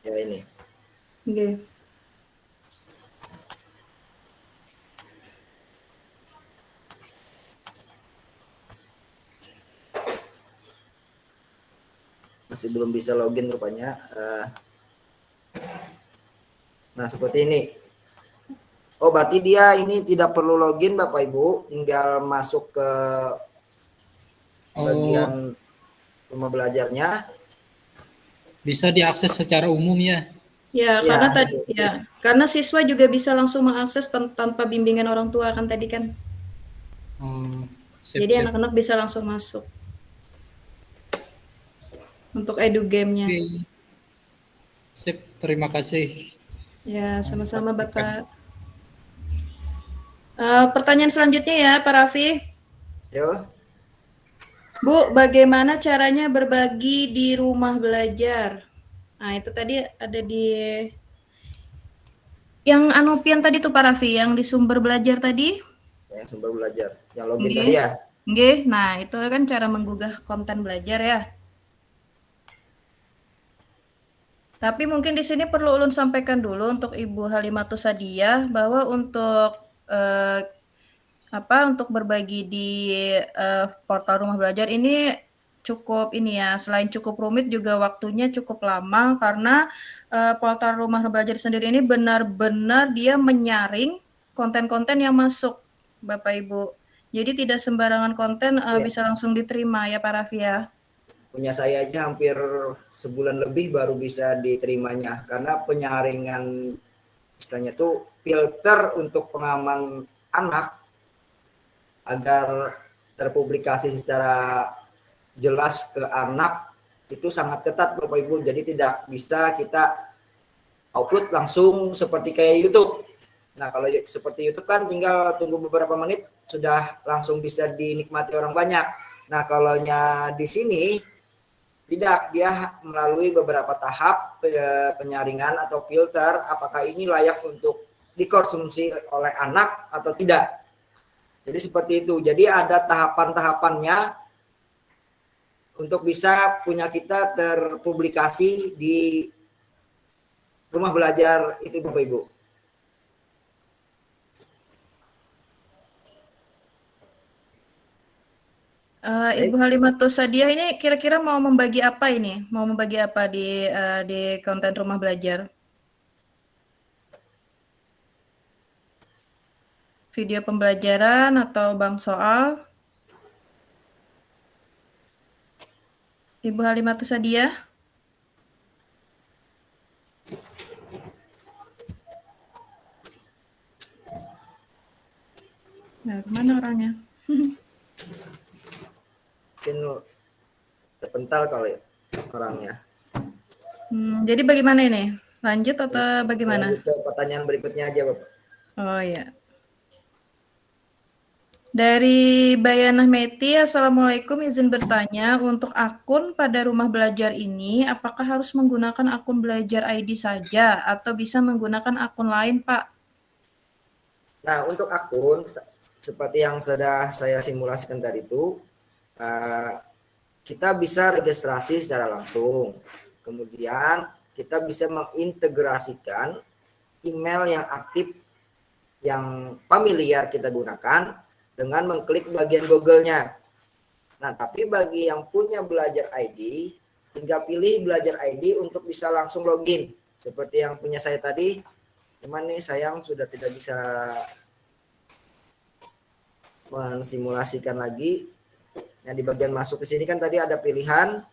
Ya ini. Nggih. Masih belum bisa login rupanya. Nah, seperti ini. Oh, berarti dia ini tidak perlu login Bapak Ibu, tinggal masuk ke bagian rumah belajarnya. Bisa diakses secara umum ya? Ya, karena tadi ya, karena siswa juga bisa langsung mengakses tanpa bimbingan orang tua kan tadi kan. Jadi anak-anak bisa langsung masuk. Untuk Edu Game-nya. Sip, terima kasih. Ya, sama-sama Bapak. Pertanyaan selanjutnya ya, Pak Raffi. Yo. Bu, bagaimana caranya berbagi di rumah belajar? Nah, itu tadi ada di yang Pian tadi tuh Pak Raffi, yang di sumber belajar tadi. Yang sumber belajar, yang login tadi ya. Nggih, nah itu kan cara menggugah konten belajar ya. Tapi mungkin di sini perlu Ulun sampaikan dulu untuk Ibu Halimatus Sadiah bahwa untuk untuk berbagi di portal rumah belajar ini cukup selain cukup rumit juga waktunya cukup lama karena portal rumah belajar sendiri ini benar-benar dia menyaring konten-konten yang masuk Bapak Ibu. Jadi tidak sembarangan konten bisa langsung diterima ya Pak Raffi ya. Punya saya aja hampir sebulan lebih baru bisa diterimanya karena penyaringan istilahnya tuh filter untuk pengaman anak agar terpublikasi secara jelas ke anak itu sangat ketat Bapak Ibu, jadi tidak bisa kita upload langsung seperti kayak YouTube. Nah, kalau seperti YouTube kan tinggal tunggu beberapa menit sudah langsung bisa dinikmati orang banyak. Nah, kalau di sini tidak, dia melalui beberapa tahap penyaringan atau filter apakah ini layak untuk dikonsumsi oleh anak atau tidak. Jadi seperti itu. Jadi ada tahapan-tahapannya untuk bisa punya kita terpublikasi di rumah belajar itu Bapak Ibu. Ibu Halimatus Sadiah ini kira-kira mau membagi apa ini? Mau membagi apa di konten rumah belajar? Video pembelajaran atau bank soal? Ibu Halimatus Sadiah? Nah, kemana orangnya? Mungkin terpental kali orangnya. Jadi bagaimana ini? Lanjut atau bagaimana? Lanjut ke pertanyaan berikutnya aja Bapak. Oh ya. Dari Bayanah Meti, Assalamualaikum, izin bertanya, untuk akun pada rumah belajar ini, apakah harus menggunakan akun belajar ID saja atau bisa menggunakan akun lain, Pak? Nah, untuk akun, seperti yang sudah saya simulasikan tadi itu, kita bisa registrasi secara langsung. Kemudian kita bisa mengintegrasikan email yang aktif, yang familiar kita gunakan dengan mengklik bagian Google-nya. Nah, tapi bagi yang punya belajar ID, tinggal pilih belajar ID untuk bisa langsung login. Seperti yang punya saya tadi, Cuman nih sayang sudah tidak bisa mensimulasikan lagi. Nah, di bagian masuk ke sini kan tadi ada pilihan.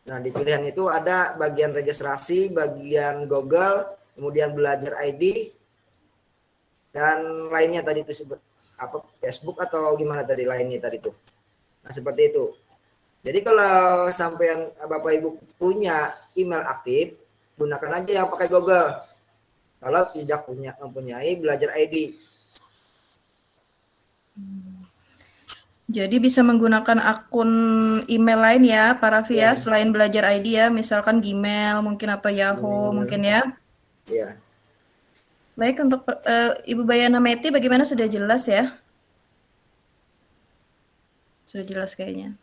Nah, di pilihan itu ada bagian registrasi, bagian Google, kemudian belajar ID, dan lainnya tadi itu sebut apa, Facebook atau gimana tadi lainnya tadi itu. Nah, seperti itu. Jadi kalau sampai Bapak Ibu punya email aktif, gunakan aja yang pakai Google. Kalau tidak mempunyai belajar ID. Jadi bisa menggunakan akun email lain ya, Pak Raffi ya, Ya. selain belajar ID ya, misalkan Gmail mungkin atau Yahoo mungkin ya. Ya. Baik, untuk Ibu Bayana Meti bagaimana, sudah jelas ya? Sudah jelas kayaknya.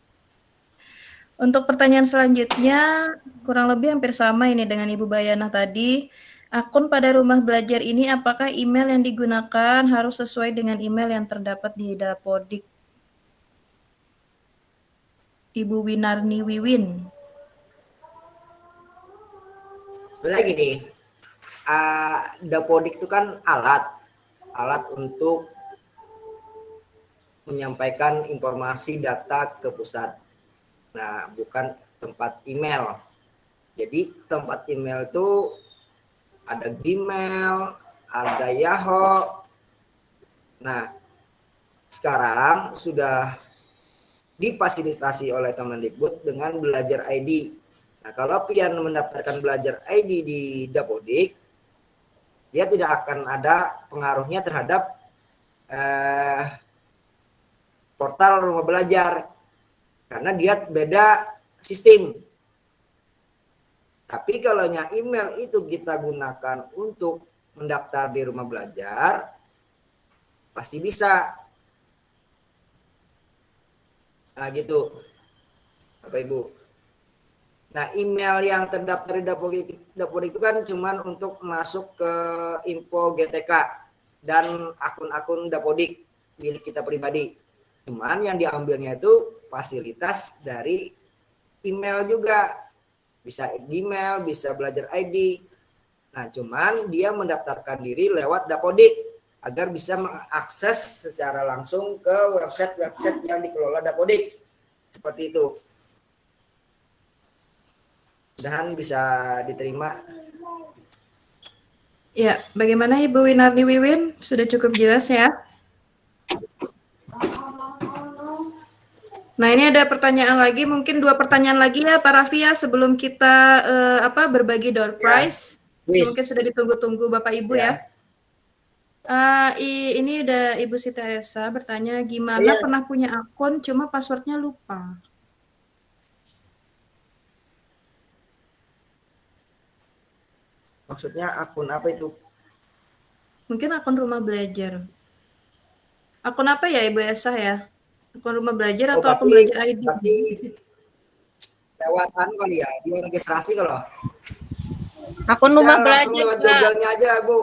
Untuk pertanyaan selanjutnya kurang lebih hampir sama ini dengan Ibu Bayana tadi. Akun pada rumah belajar ini apakah email yang digunakan harus sesuai dengan email yang terdapat di Dapodik? Ibu Winarni Wiwin. Sebenarnya gini, Dapodik itu kan alat untuk menyampaikan informasi data ke pusat. Nah, bukan tempat email. Jadi tempat email itu ada Gmail, ada Yahoo. Nah, sekarang sudah difasilitasi oleh Kemendikbud dengan belajar ID. Nah, kalau pian mendaftarkan belajar ID di Dapodik, dia tidak akan ada pengaruhnya terhadap portal rumah belajar karena dia beda sistem. Tapi kalau email itu kita gunakan untuk mendaftar di rumah belajar, pasti bisa. Nah gitu, Bapak Ibu. Nah, email yang terdaftar di Dapodik itu kan cuman untuk masuk ke info GTK dan akun-akun Dapodik milik kita pribadi. Cuman yang diambilnya itu fasilitas dari email juga. Bisa Gmail, bisa belajar ID. Nah, cuman dia mendaftarkan diri lewat Dapodik agar bisa mengakses secara langsung ke website-website yang dikelola Dapodik. Seperti itu. Mudah-mudahan bisa diterima. Ya, bagaimana Ibu Winarni Wiwin? Sudah cukup jelas ya? Nah, ini ada pertanyaan lagi, mungkin 2 pertanyaan lagi ya Pak Raffi ya, sebelum kita berbagi door prize. Ya. Mungkin sudah ditunggu-tunggu Bapak Ibu ya. Ini ada Ibu Sita Esa bertanya, gimana pernah punya akun cuma passwordnya lupa? Maksudnya akun apa itu? Mungkin akun rumah belajar. Akun apa ya Ibu Esa ya? Akun rumah belajar atau akun belajar ID? Berarti lewat kali ya, dia registrasi kalau. Akun Bisa rumah langsung belajar lewat Kak. Google-nya aja, Bu.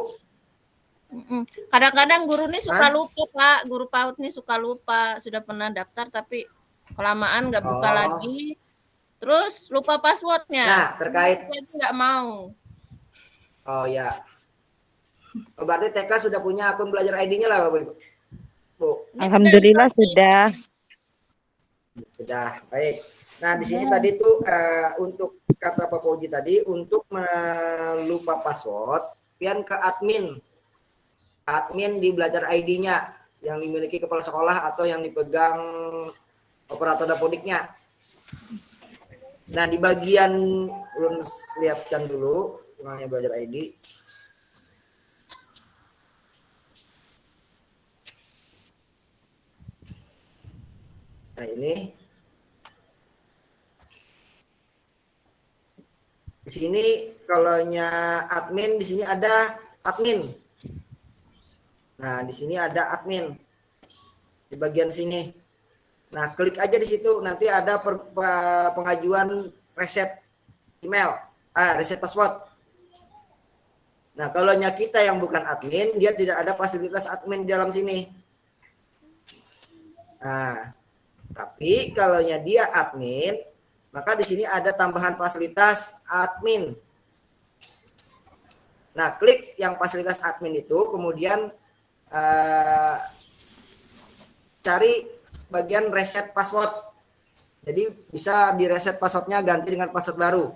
Kadang-kadang guru nih suka lupa Pak, guru PAUD nih suka lupa, sudah pernah daftar tapi kelamaan nggak buka lagi, terus lupa passwordnya. Nah, terkait nggak mau. Oh ya, berarti TK sudah punya akun belajar ID-nya lah, Bapak Ibu. Bu. Alhamdulillah sudah. Sudah, baik. Nah, di sini tadi tuh untuk kata Pak Fauji tadi, untuk lupa password, pian ke admin di belajar ID-nya yang dimiliki kepala sekolah atau yang dipegang operator Dapodiknya. Nah, di bagian belum lihatkan dulu namanya belajar ID. Nah, ini di sini kalau admin, di sini ada admin. Nah, di sini ada admin di bagian sini. Nah, klik aja di situ, nanti ada pengajuan reset email, reset password. Nah, kalau kita yang bukan admin, dia tidak ada fasilitas admin di dalam sini. Nah, tapi kalau dia admin, maka di sini ada tambahan fasilitas admin. Nah, klik yang fasilitas admin itu, kemudian cari bagian reset password. Jadi bisa di reset passwordnya, ganti dengan password baru.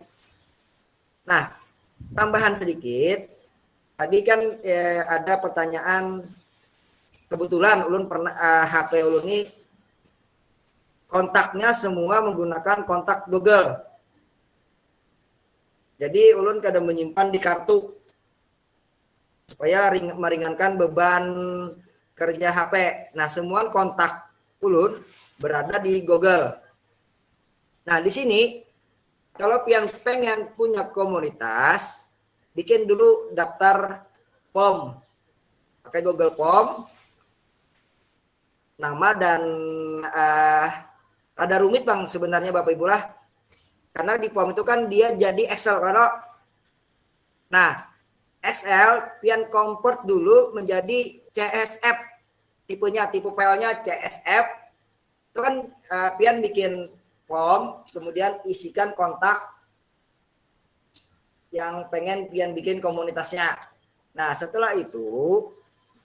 Nah, tambahan sedikit. Tadi kan ada pertanyaan, kebetulan ulun pernah HP ulun ini kontaknya semua menggunakan kontak Google. Jadi ulun kadang menyimpan di kartu supaya meringankan beban kerja HP. Nah, semua kontak ulun berada di Google. Nah, di sini kalau pian pengen punya komunitas, bikin dulu daftar POM. Pakai Google POM. Nama dan rada rumit Bang sebenarnya Bapak Ibu lah. Karena di POM itu kan dia jadi Excel kalau. Nah, Excel pian convert dulu menjadi CSV. Tipenya, tipe filenya CSV. Itu kan pian bikin POM, kemudian isikan kontak yang pengen pian bikin komunitasnya. Nah, setelah itu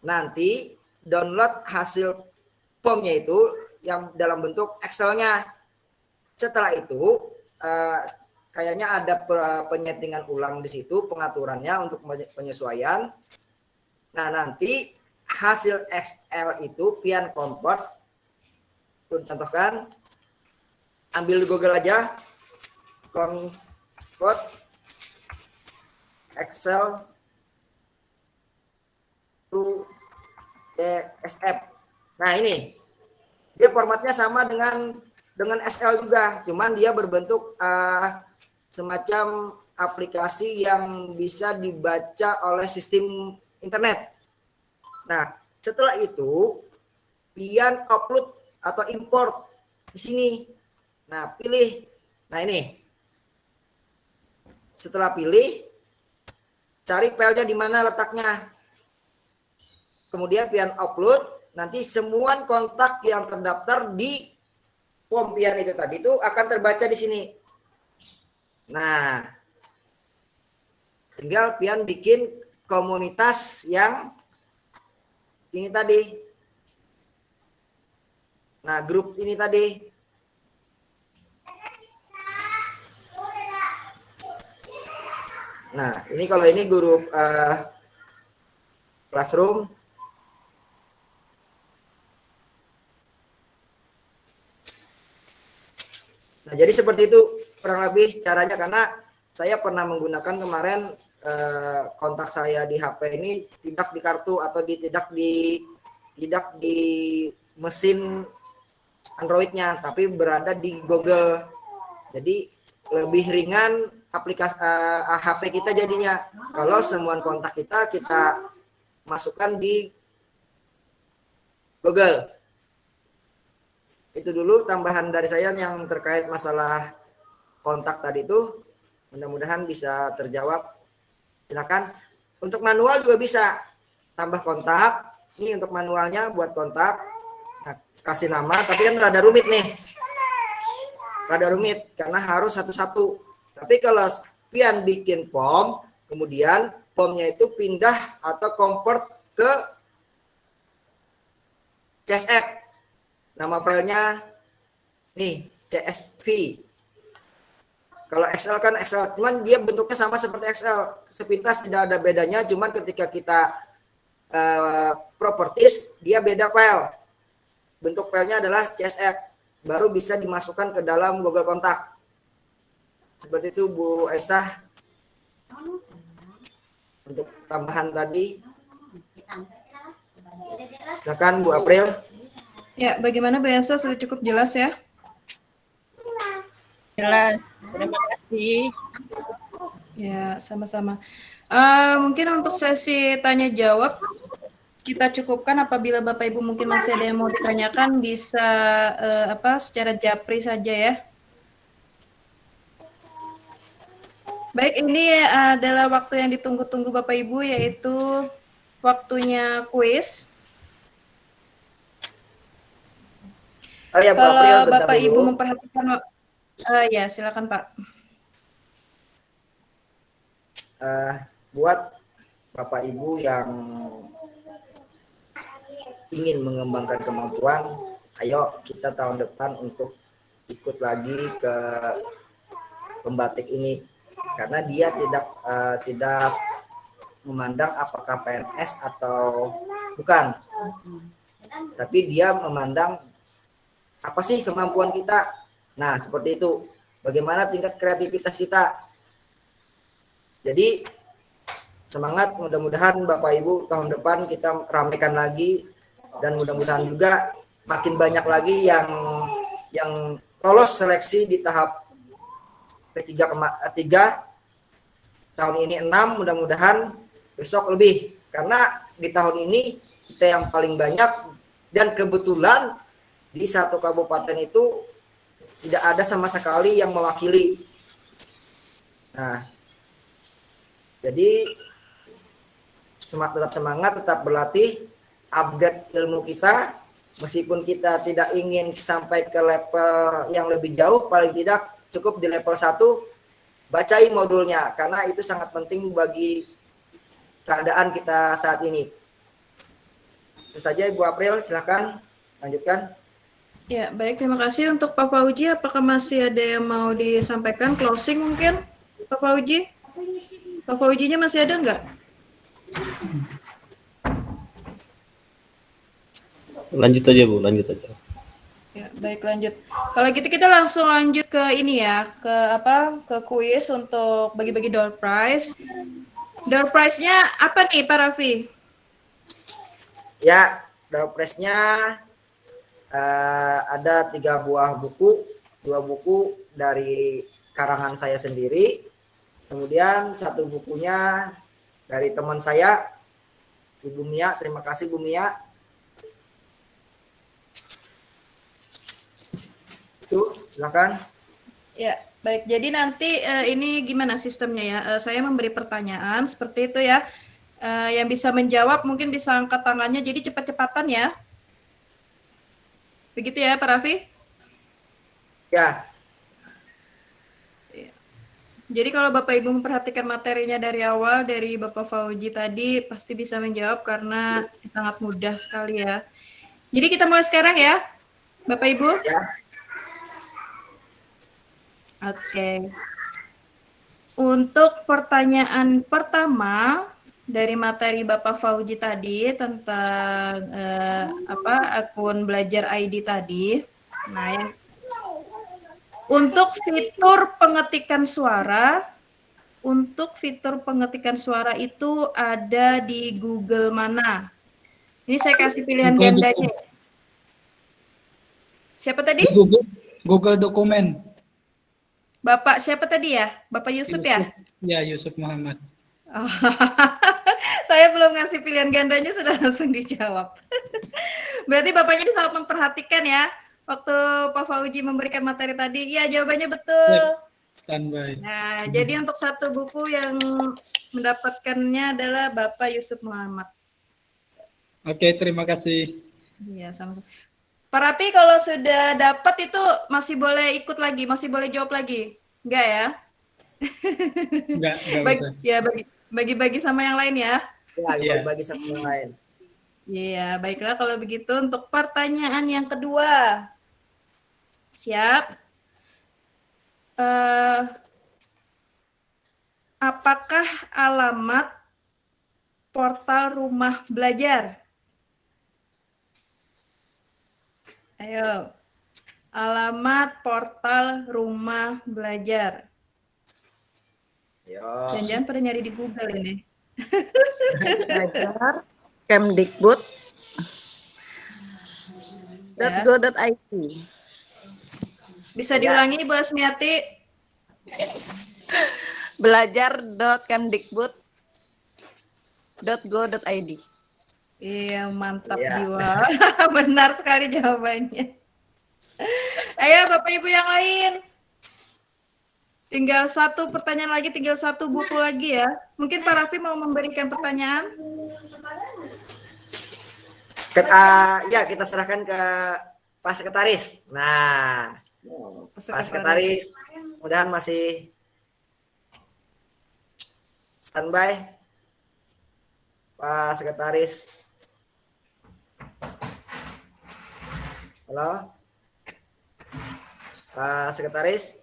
nanti download hasil POM-nya itu yang dalam bentuk Excel-nya. Setelah itu kayaknya ada penyetingan ulang di situ, pengaturannya untuk penyesuaian. Nah, nanti hasil Excel itu pian convert. Contohkan, ambil di Google aja, convert Excel to CSV. Nah, ini dia formatnya sama dengan Excel juga, cuman dia berbentuk semacam aplikasi yang bisa dibaca oleh sistem internet. Nah, setelah itu pian upload atau import di sini. Nah, pilih. Nah, ini. Setelah pilih, cari filenya di mana letaknya. Kemudian pian upload, nanti semua kontak yang terdaftar di POM pian itu tadi itu akan terbaca di sini. Nah, tinggal pian bikin komunitas yang ini tadi. Nah, grup ini tadi. Nah, ini kalau ini grup classroom. Nah, jadi seperti itu kurang lebih caranya, karena saya pernah menggunakan kemarin kontak saya di HP ini tidak di kartu atau tidak di mesin Android-nya, tapi berada di Google. Jadi lebih ringan aplikasi HP kita jadinya kalau semua kontak kita masukkan di Google. Itu dulu tambahan dari saya yang terkait masalah kontak tadi itu. Mudah-mudahan bisa terjawab. Silakan. Untuk manual juga bisa tambah kontak. Ini untuk manualnya buat kontak. Nah, kasih nama, tapi kan rada rumit nih. Rada rumit karena harus satu-satu. Tapi kalau pian bikin POM, kemudian POM-nya itu pindah atau convert ke CSV. Nama filenya nih CSV. Kalau Excel kan Excel, cuman dia bentuknya sama seperti Excel, sepintas tidak ada bedanya, cuman ketika kita properties dia beda file. Bentuk filenya adalah CSV, baru bisa dimasukkan ke dalam Google Kontak. Seperti itu Bu Esa. Untuk tambahan tadi. Silakan Bu April. Ya, bagaimana Bu Esa? Sudah cukup jelas ya? Jelas. Terima kasih. Ya, sama-sama. Mungkin untuk sesi tanya jawab kita cukupkan. Apabila Bapak Ibu mungkin masih ada yang mau ditanyakan, bisa secara japri saja ya. Baik, ini adalah waktu yang ditunggu-tunggu Bapak Ibu, yaitu waktunya kuis. Oh ya, Kalau April, Bapak dulu. Ibu memperhatikan, ya silakan Pak. Buat Bapak Ibu yang ingin mengembangkan kemampuan, ayo kita tahun depan untuk ikut lagi ke pembatik ini, karena dia tidak memandang apakah PNS atau bukan, tapi dia memandang apa sih kemampuan kita. Nah, seperti itu, bagaimana tingkat kreativitas kita. Jadi semangat, mudah-mudahan Bapak Ibu tahun depan kita ramaikan lagi, dan mudah-mudahan juga makin banyak lagi yang lolos seleksi di tahap ketiga. Tahun ini 6, mudah-mudahan besok lebih, karena di tahun ini kita yang paling banyak, dan kebetulan di satu kabupaten itu tidak ada sama sekali yang mewakili. Nah, jadi tetap semangat, tetap berlatih, update ilmu kita, meskipun kita tidak ingin sampai ke level yang lebih jauh, paling tidak cukup di level 1, bacai modulnya, karena itu sangat penting bagi keadaan kita saat ini. Itu saja Ibu April, silakan lanjutkan. Ya, baik, terima kasih untuk Pak Fauji. Apakah masih ada yang mau disampaikan? Closing mungkin, Pak Fauji? Pak Faujinya masih ada nggak? Lanjut aja Bu, lanjut aja. Ya, baik, lanjut. Kalau gitu kita langsung lanjut ke ini ya, ke kuis untuk bagi-bagi door prize. Door prize-nya apa nih, Pak Raffi? Ya, door prize-nya ada 3 buah buku, 2 buku dari karangan saya sendiri, kemudian 1 bukunya dari teman saya, Ibu Mia. Terima kasih Bu Mia. Itu, silakan. Ya, baik. Jadi nanti ini gimana sistemnya ya? Saya memberi pertanyaan seperti itu ya. Yang bisa menjawab mungkin bisa angkat tangannya. Jadi cepat-cepatan ya. Begitu ya, Pak Raffi? Ya. Jadi kalau Bapak Ibu memperhatikan materinya dari awal, dari Bapak Fauji tadi, pasti bisa menjawab karena sangat mudah sekali ya. Jadi kita mulai sekarang ya, Bapak Ibu? Ya. Oke. Untuk pertanyaan pertama dari materi Bapak Fauji tadi tentang akun belajar ID tadi. Nah, yang untuk fitur pengetikan suara, itu ada di Google mana? Ini saya kasih pilihan gandanya. Siapa tadi? Google Dokumen. Bapak siapa tadi ya? Bapak Yusuf ya? Ya, Yusuf Muhammad. Oh, saya belum ngasih pilihan gandanya sudah langsung dijawab. Berarti Bapaknya ini sangat memperhatikan ya. Waktu Pak Fauji memberikan materi tadi, ya jawabannya betul. Standby. Nah, jadi untuk 1 buku yang mendapatkannya adalah Bapak Yusuf Muhammad. Oke, terima kasih. Iya, sama-sama. Pak Rapi kalau sudah dapat itu masih boleh ikut lagi, masih boleh jawab lagi? Enggak ya? Enggak bisa. Ya, bagi-bagi sama yang lain ya. Ya, bagi sama yang lain. Iya, baiklah kalau begitu untuk pertanyaan yang kedua. Siap? Apakah alamat portal rumah belajar? Ayo. Alamat portal rumah belajar. Jangan-jangan pada nyari di Google ini. Belajar kemdikbud.go.id. Bisa diulangi Bu Asmiati? belajar.kemdikbud.go.id. Iya, mantap jiwa. Benar sekali jawabannya. Ayo Bapak Ibu yang lain. Tinggal 1 pertanyaan lagi, tinggal 1 buku lagi ya. Mungkin Pak Raffi mau memberikan pertanyaan? Ya, kita serahkan ke Pak Sekretaris. Nah, Pak Sekretaris, mudah-mudahan masih standby. Pak Sekretaris. Halo, Pak Sekretaris,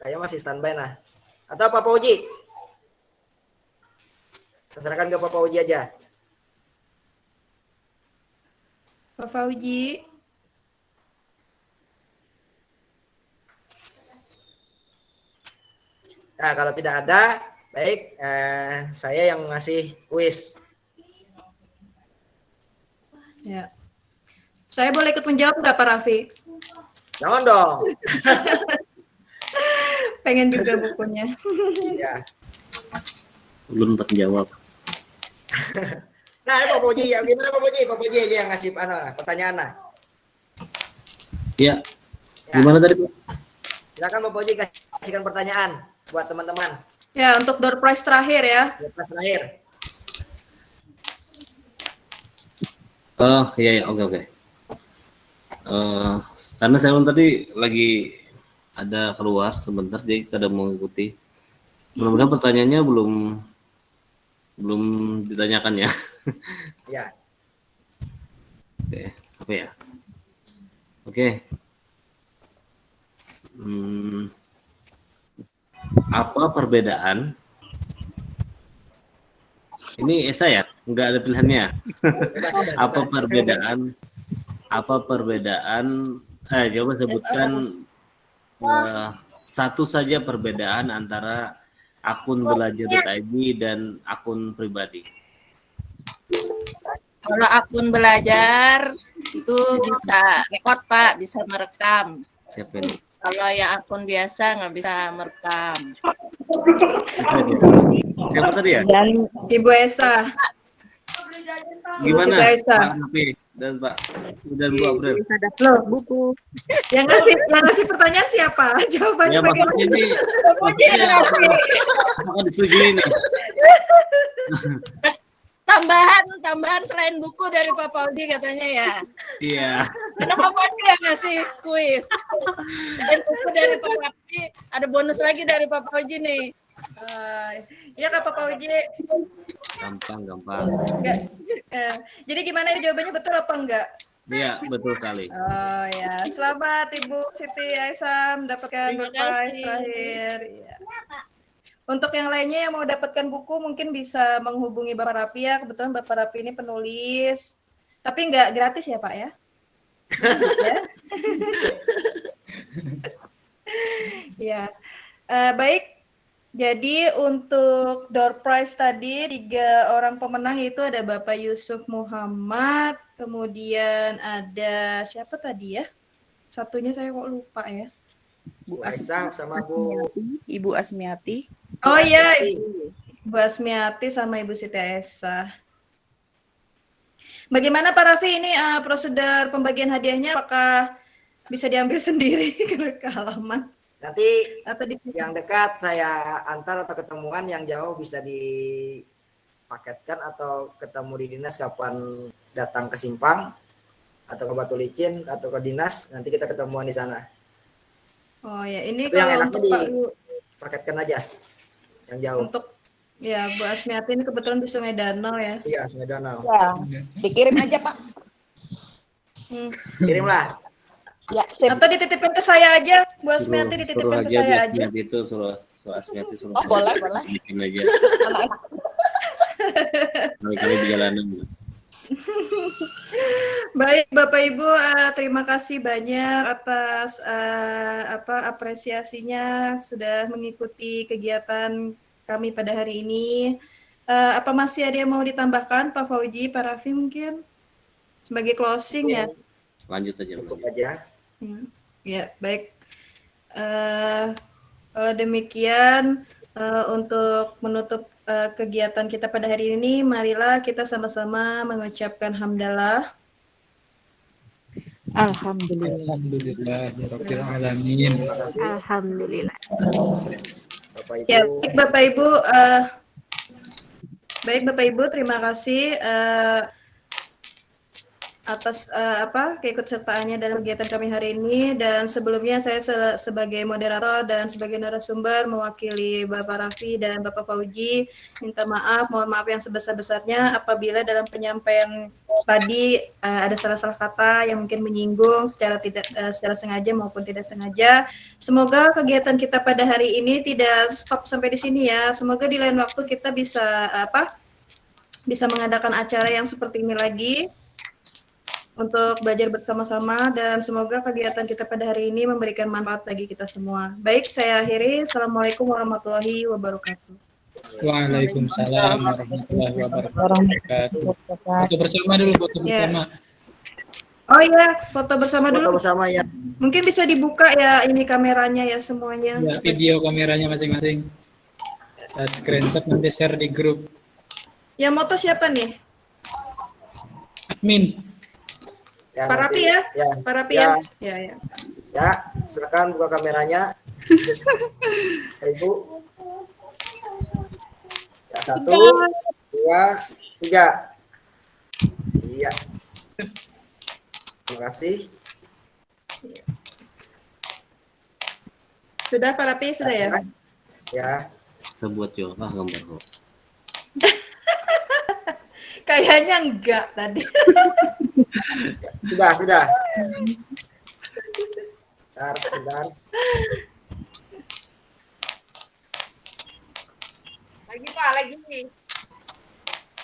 kayaknya masih standby nah. Atau Pak Fauji? Saya serahkan ke Pak Fauji aja. Pak Fauji. Nah, kalau tidak ada, baik, saya yang ngasih kuis. Ya. Saya boleh ikut menjawab nggak Pak Raffi? Jangan dong. Pengen juga bukunya. Ya. Belum dapat jawab. Nah, Pak Fauji, ya gimana Pak Fauji? Pak Fauji aja yang ngasih pertanyaan nah. Ya. Gimana tadi, Pak? Silakan Pak Fauji kasihkan pertanyaan buat teman-teman. Ya, untuk door prize terakhir ya. Door prize terakhir. Oh, iya, oke. Karena saya tadi lagi ada keluar sebentar, jadi tidak mengikuti. Mudah-mudahan pertanyaannya belum ditanyakan ya. Ya. Oke, apa ya? Oke. Apa perbedaan? Ini esai ya? Enggak ada pilihannya. Apa perbedaan? Coba sebutkan satu saja perbedaan antara akun belajar.id dan akun pribadi. Kalau akun belajar itu bisa record Pak, bisa merekam. Siapa ini? Kalau yang akun biasa nggak bisa merekam. Siapa tadi ya? Dan Ibu Esa. Gimana? Ibu Esa. Pak Nafi dan Pak dan Bu April. Loh, buku. Yang ngasih pertanyaan siapa? Jawabannya Ya maksudnya ini apakah disetujui nih? Tambahan selain buku dari Pak Paudi katanya ya. Iya. Karena Pak Paudi yang ngasih kuis. Dan buku dari Pak Rafi, ada bonus lagi dari Pak Paudi nih. Iya Kak Pak Paudi. Gampang. Jadi gimana jawabannya betul apa enggak? Iya, betul sekali. Oh ya, selamat Ibu Siti Aisyah mendapatkan Terima prize kasih. terakhir. Ya. Untuk yang lainnya yang mau dapatkan buku mungkin bisa menghubungi Bapak Rapi ya. Kebetulan Bapak Rapi ini penulis. Tapi nggak gratis ya Pak ya? Ya. Baik. Jadi untuk door prize tadi 3 orang pemenang itu ada Bapak Yusuf Muhammad, kemudian ada siapa tadi ya? Satunya saya kok lupa ya. Bu Aisyah sama Bu Ibu Asmiati. Oh iya, Ibu Asmiati sama Ibu Siti Esa. Bagaimana Pak Raffi ini prosedur pembagian hadiahnya? Apakah bisa diambil sendiri ke halaman? Nanti yang dekat saya antar atau ketemuan, yang jauh bisa dipaketkan atau ketemu di dinas kapan datang ke Simpang atau ke Batu Licin atau ke dinas, nanti kita ketemuan di sana. Oh ya, ini tapi yang kalau enaknya untuk Pak dipaketkan aja yang jauh. Untuk ya Bu Asmiati ini kebetulan di Sungai Danau ya. Iya, Sungai Danau. Ya, dikirim aja Pak. Kirimlah. Ya, atau dititipin ke saya aja, Bu Asmiati dititipin ke saya aja. Itu suruh Asmiati suruh. Oh, boleh. Bikin aja. Kali-kali di jalanan. Baik Bapak Ibu, terima kasih banyak atas apresiasinya sudah mengikuti kegiatan kami pada hari ini. Apa masih ada yang mau ditambahkan Pak Fauji, Pak Raffi mungkin sebagai closing ya? Lanjut aja. Cukup aja. Ya baik. Kalau demikian untuk menutup kegiatan kita pada hari ini, marilah kita sama-sama mengucapkan hamdalah. Alhamdulillah, ya Rabbil Alamin. Alhamdulillah. Ya, baik Bapak Ibu, terima kasih. atas keikutsertaannya dalam kegiatan kami hari ini, dan sebelumnya saya sebagai moderator dan sebagai narasumber mewakili Bapak Raffi dan Bapak Fauji minta maaf, mohon maaf yang sebesar-besarnya apabila dalam penyampaian tadi ada salah-salah kata yang mungkin menyinggung secara sengaja maupun tidak sengaja. Semoga kegiatan kita pada hari ini tidak stop sampai di sini ya. Semoga di lain waktu kita bisa mengadakan acara yang seperti ini lagi untuk belajar bersama-sama, dan semoga kegiatan kita pada hari ini memberikan manfaat bagi kita semua. Baik, saya akhiri. Assalamualaikum warahmatullahi wabarakatuh. Waalaikumsalam warahmatullahi wabarakatuh. Foto bersama dulu, foto bersama. Oh iya, foto bersama dulu. Foto bersama ya. Mungkin bisa dibuka ya ini kameranya ya semuanya. Ya, video kameranya masing-masing. Screenshot nanti share di grup. Yang moto siapa nih? Admin. Ya, Pak Raffi ya? Pak Raffi ya? Ya. Ya, silakan buka kameranya. Ibu. Ya, 1, 2, 3. Iya. Terima kasih. Sudah Pak Raffi, sudah ya? Ya. Kita buat yoga gambar kok. Kayaknya enggak tadi. Sudah. Sebentar. Lagi Pak, lagi.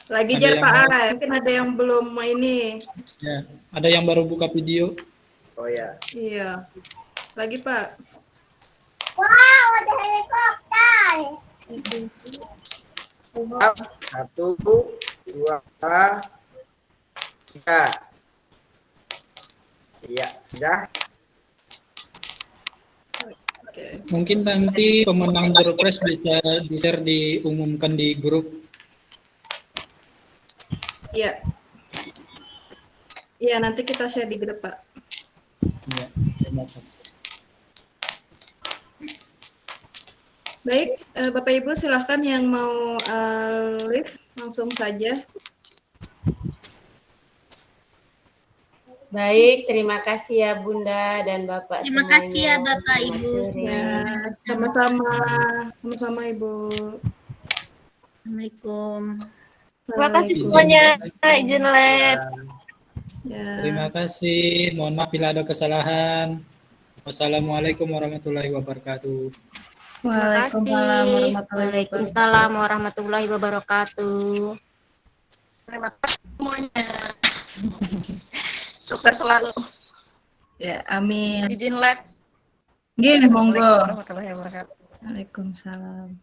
Lagi Ada jar yang Pak mau- A. Mungkin ada yang belum ini. Ya, ada yang baru buka video. Oh ya. Iya. Lagi Pak. Wow, ada helikopter. 1, 2, 3. Iya, sudah. Mungkin nanti pemenang door prize bisa di-share, diumumkan di grup. Iya. Iya, nanti kita share di grup Pak. Ya, terima kasih. Baik, Bapak Ibu silahkan yang mau live langsung saja. Baik, terima kasih ya Bunda dan Bapak Terima semuanya. kasih ya Bapak Selamat Ibu. sore. Ya, sama-sama Ibu. Assalamualaikum. Terima kasih semuanya. Izin live. Ya. Terima kasih. Mohon maaf bila ada kesalahan. Wassalamualaikum warahmatullahi wabarakatuh. Waalaikumsalam warahmatullahi wabarakatuh. Terima kasih semuanya. Sukses selalu. Ya, amin. Izin live. Nggih, monggo. Warahmatullahi wabarakatuh. Waalaikumsalam.